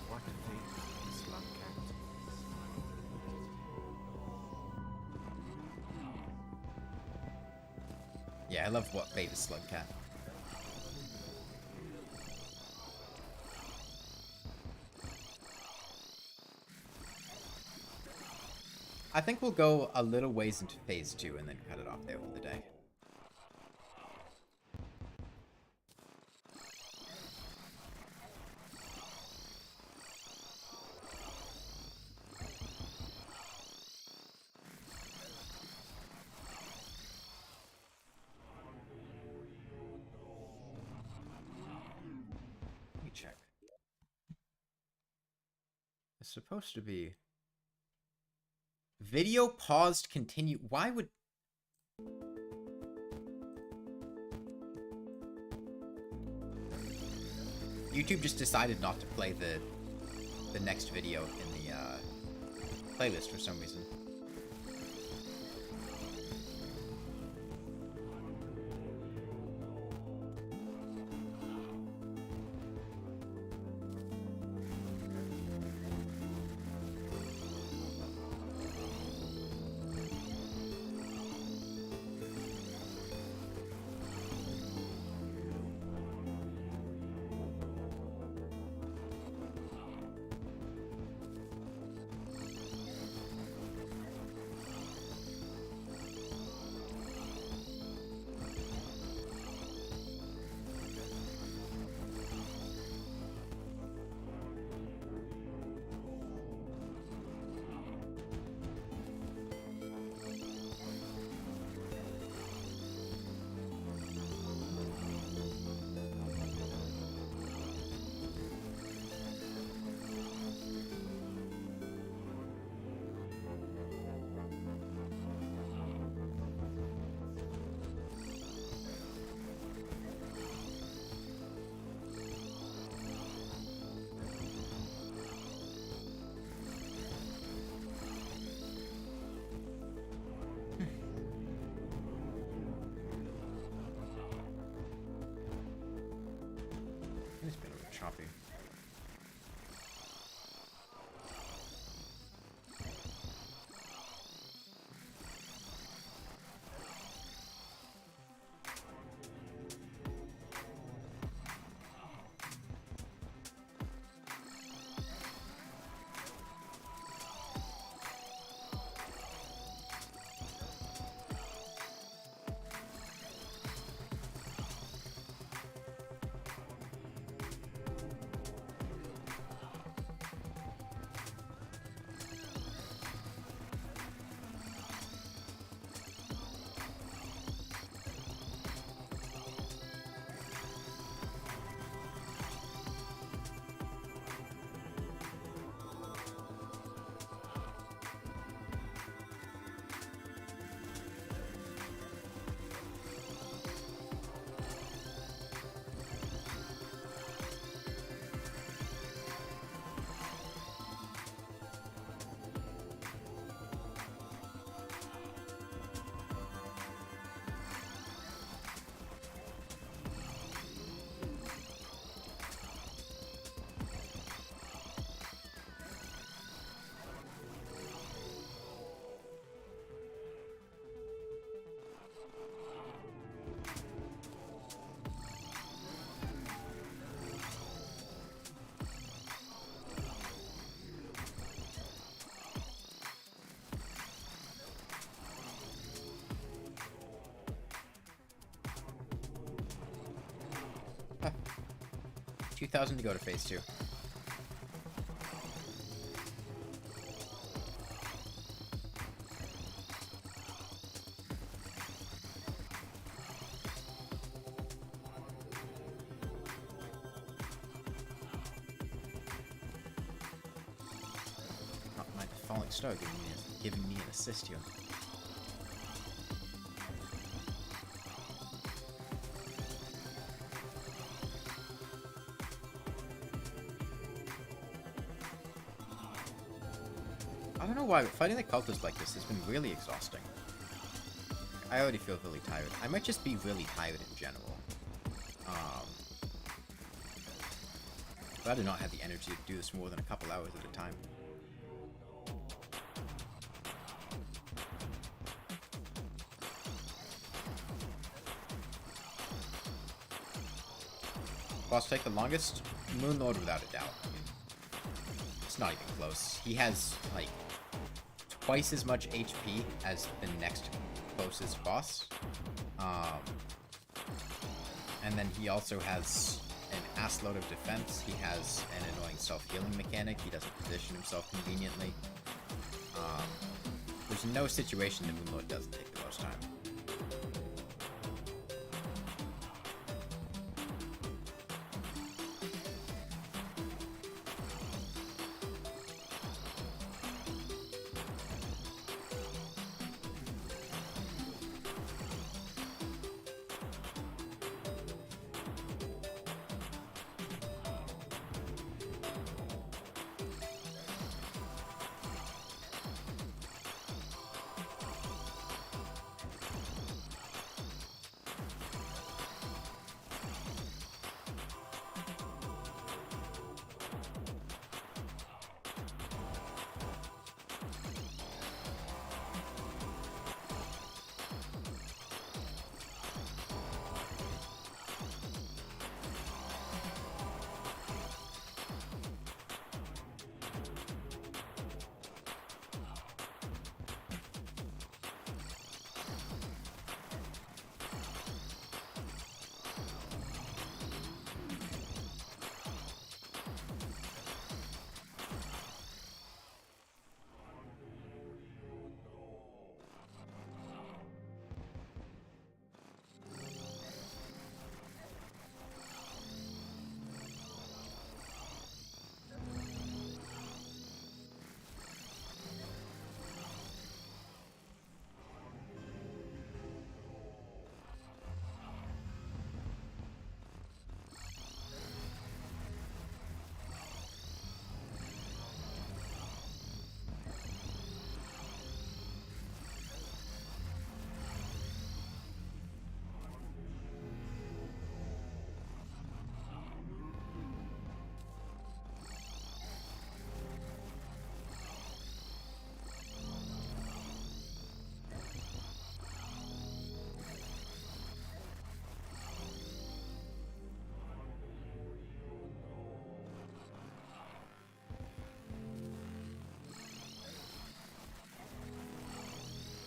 What fate is slug cat? Yeah, I love what fate is Slug Cat. I think we'll go a little ways into phase 2 and then cut it off there for the day. Let me check. It's supposed to be... Video paused, continue. Why would... YouTube just decided not to play the next video in the playlist for some reason. 2,000 to go to phase 2. Oh, my falling star giving me an assist here. I don't know why, but fighting the cultist like this has been really exhausting. I already feel really tired. I might just be really tired in general. But I do not have the energy to do this more than a couple hours at a time. Boss take the longest? Moon Lord without a doubt. It's not even close. He has, like, twice as much HP as the next closest boss. And then he also has an assload of defense. He has an annoying self-healing mechanic. He doesn't position himself conveniently. There's no situation that Moonlord doesn't take the most time.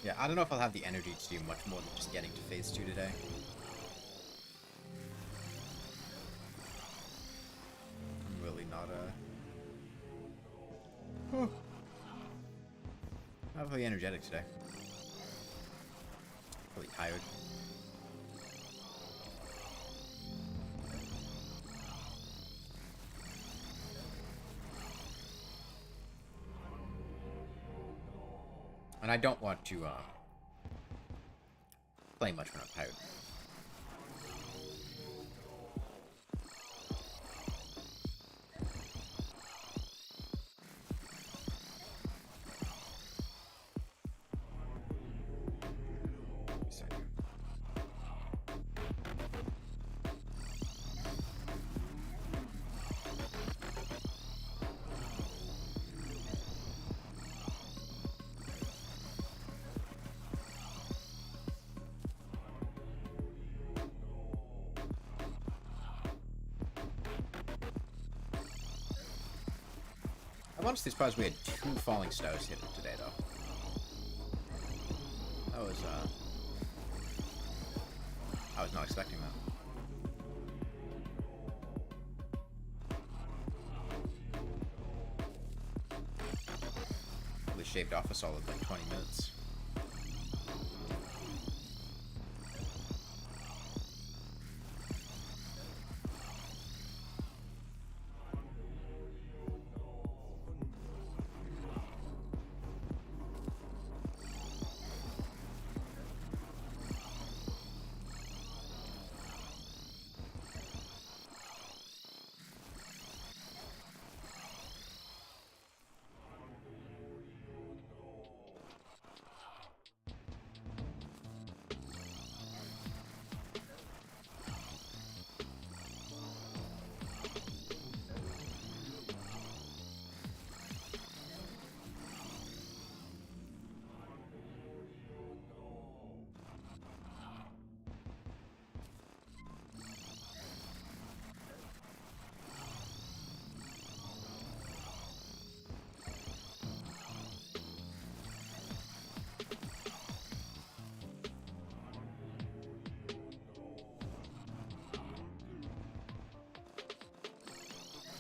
Yeah, I don't know if I'll have the energy to do much more than just getting to phase 2 today. I'm really not, not really energetic today. Really tired. And I don't want to play much when I'm tired. I'm honestly surprised we had 2 falling stars hit today, though. That was, I was not expecting that. shaved off a solid like 20 minutes.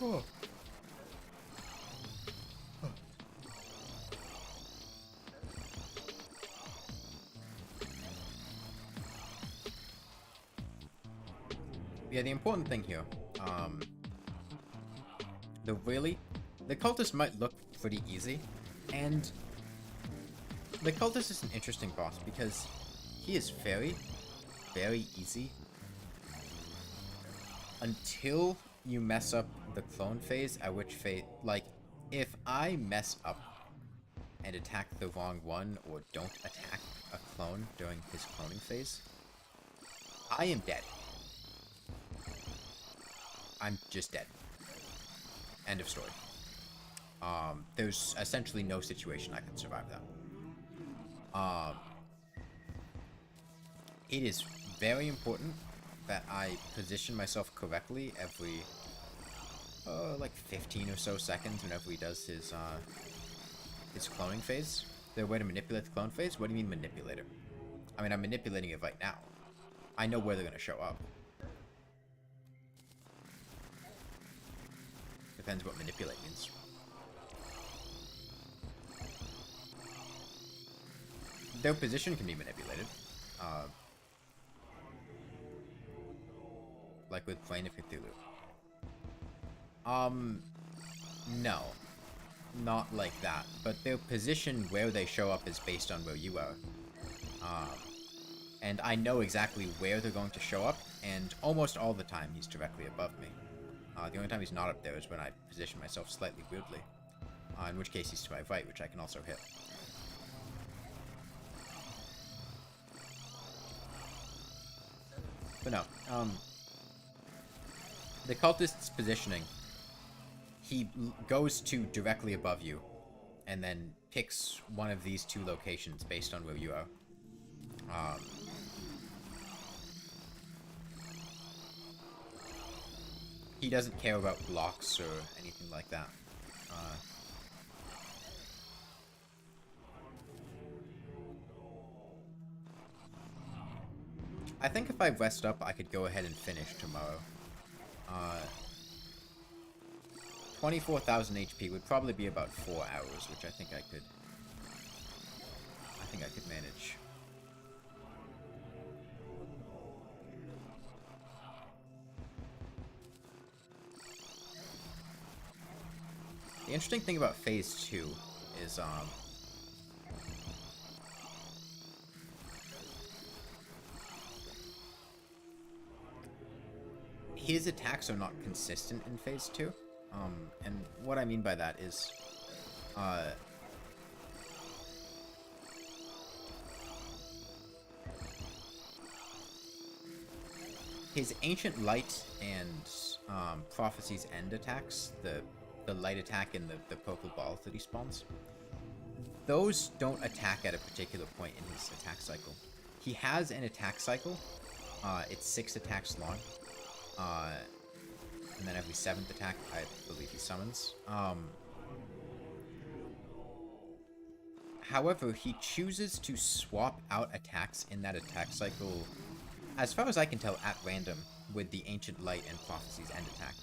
Oh. Yeah, the important thing here, the cultist might look pretty easy, and the cultist is an interesting boss because he is very, very easy until you mess up the clone phase, at which phase, like, if I mess up and attack the wrong one or don't attack a clone during his cloning phase, I am dead. I'm just dead. End of story. There's essentially no situation I can survive that. It is very important that I position myself correctly every, like 15 or so seconds whenever he does his cloning phase. The way to manipulate the clone phase? What do you mean manipulate it? I mean, I'm manipulating it right now. I know where they're gonna show up. Depends what manipulate means. Their position can be manipulated. Like with Plane of Cthulhu. No. Not like that. But their position where they show up is based on where you are. And I know exactly where they're going to show up, and almost all the time he's directly above me. The only time he's not up there is when I position myself slightly weirdly. In which case he's to my right, which I can also hit. But no, the cultist's positioning, he goes to directly above you, and then picks one of these two locations based on where you are. He doesn't care about blocks or anything like that. I think if I rest up, I could go ahead and finish tomorrow. 24,000 HP would probably be about 4 hours, which I think I could manage. The interesting thing about Phase 2 is, his attacks are not consistent in Phase 2. And what I mean by that is, his Ancient Light and Prophecy's End attacks, the light attack and the purple balls that he spawns, those don't attack at a particular point in his attack cycle. He has an attack cycle. It's 6 attacks long. And then every 7th attack, I believe he summons. However, he chooses to swap out attacks in that attack cycle, as far as I can tell, at random, with the Ancient Light and Prophecy's End attack.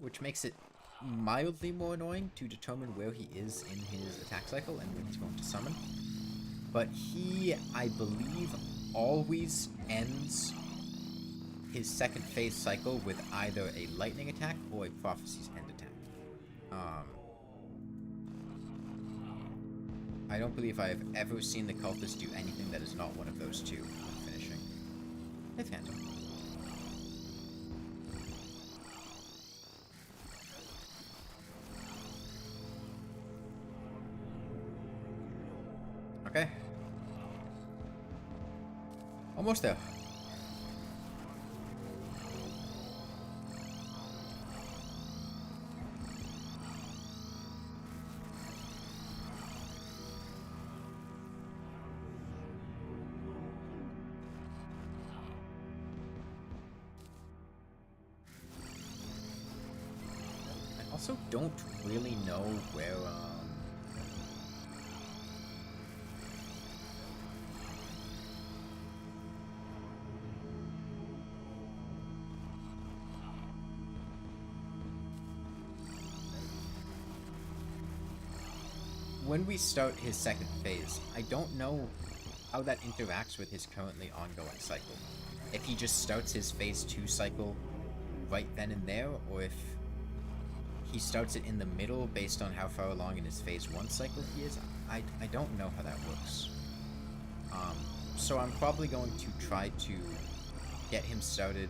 which makes it mildly more annoying to determine where he is in his attack cycle and when he's going to summon. But he, I believe, always ends his second phase cycle with either a lightning attack or a prophecy's end attack. I don't believe I have ever seen the cultist do anything that is not one of those two when finishing. Hey, Phantom. Okay. Almost there. I also don't really know where, when we start his second phase, I don't know how that interacts with his currently ongoing cycle. If he just starts his phase 2 cycle right then and there, or if he starts it in the middle based on how far along in his phase 1 cycle he is, I don't know how that works. So I'm probably going to try to get him started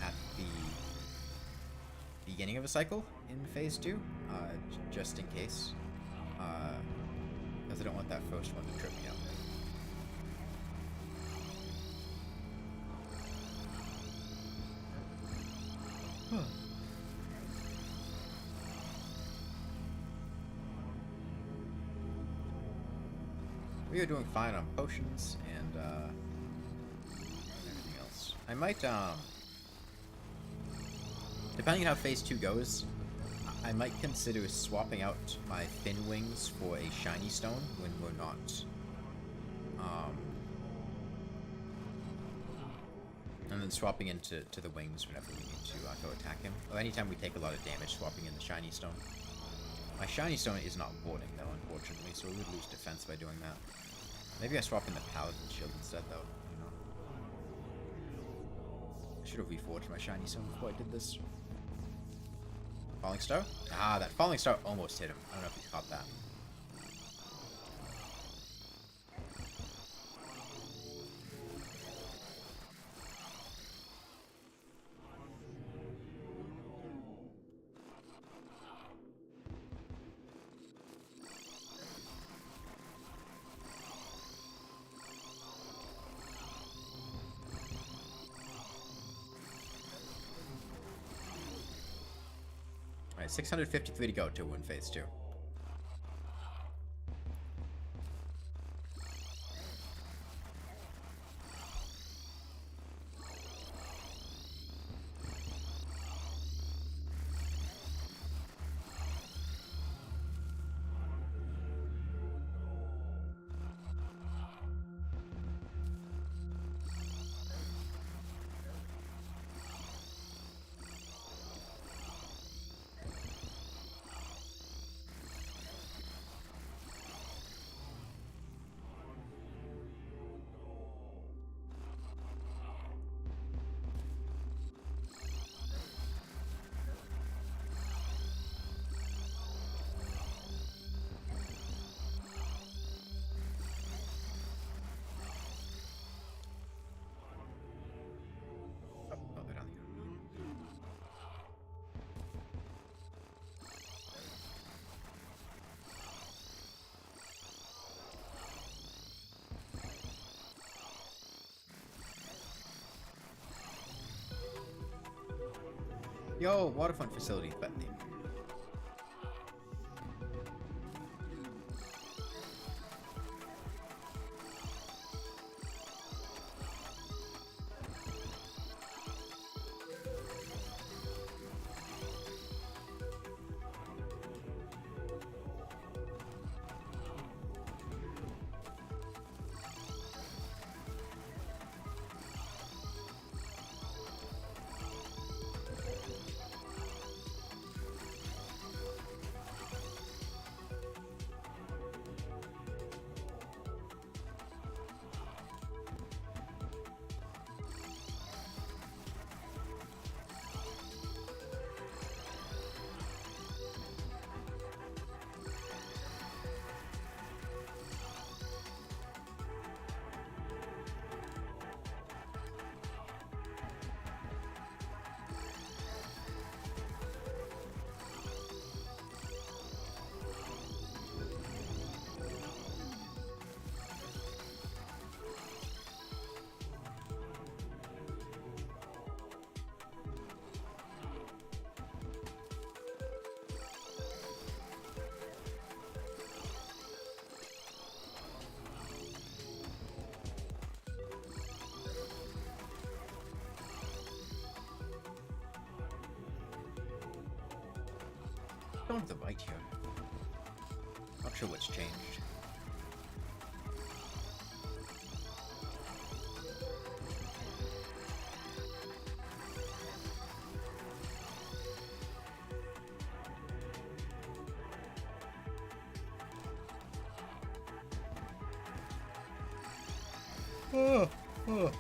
at the beginning of a cycle in phase 2, just in case. Because I don't want that first one to trip me up. We are doing fine on potions and everything else. I might, depending on how phase 2 goes, I might consider swapping out my thin wings for a shiny stone when we're not, and then swapping into the wings whenever we need to go attack him. Or anytime we take a lot of damage, swapping in the shiny stone. My shiny stone is not warding though, unfortunately, so we would lose defense by doing that. Maybe I swap in the paladin shield instead though, you know. I should have reforged my shiny stone before I did this. Falling star? Ah, that falling star almost hit him. I don't know if you caught that. Alright, 653 to go to win phase 2. Yo, waterfront facility, Bethany. going to the right here. Not sure what's changed. Oh, oh.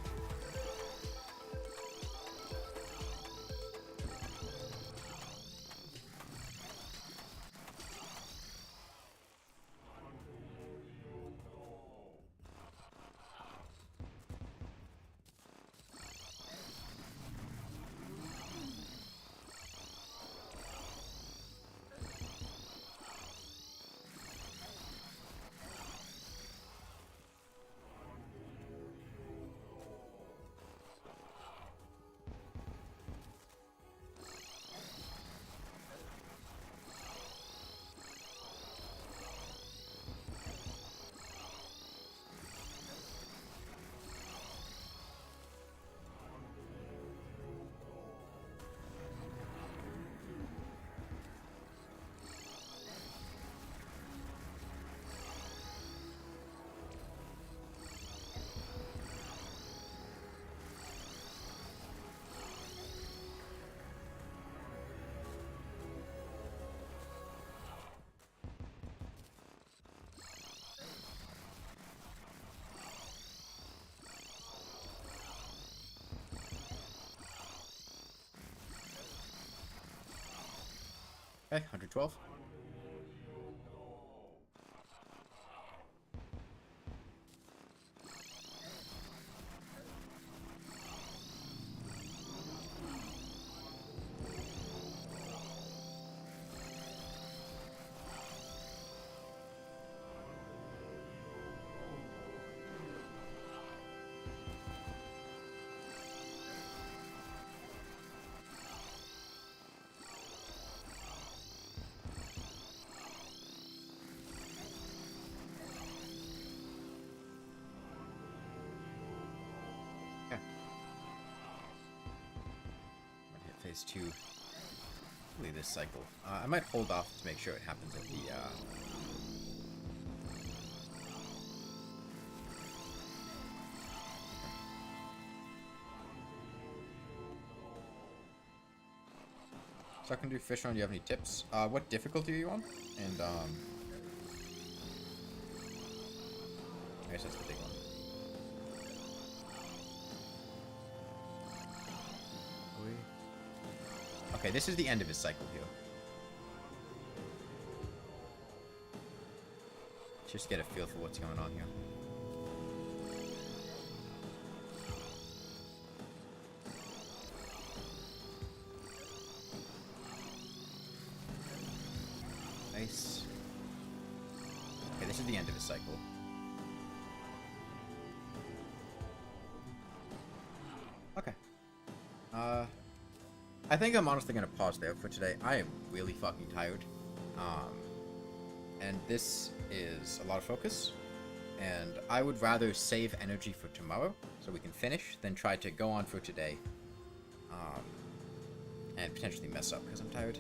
Okay, 112. Phase 2. Hopefully this cycle. I might hold off to make sure it happens at the, So I can do fish on. Do you have any tips? What difficulty are you on? And, I guess that's the big one. Okay, this is the end of his cycle here. Just get a feel for what's going on here. Nice. Okay, this is the end of his cycle. Okay. I think I'm honestly gonna pause there for today. I am really fucking tired. And this is a lot of focus. And I would rather save energy for tomorrow so we can finish than try to go on for today. And potentially mess up because I'm tired.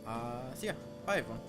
So yeah, bye everyone.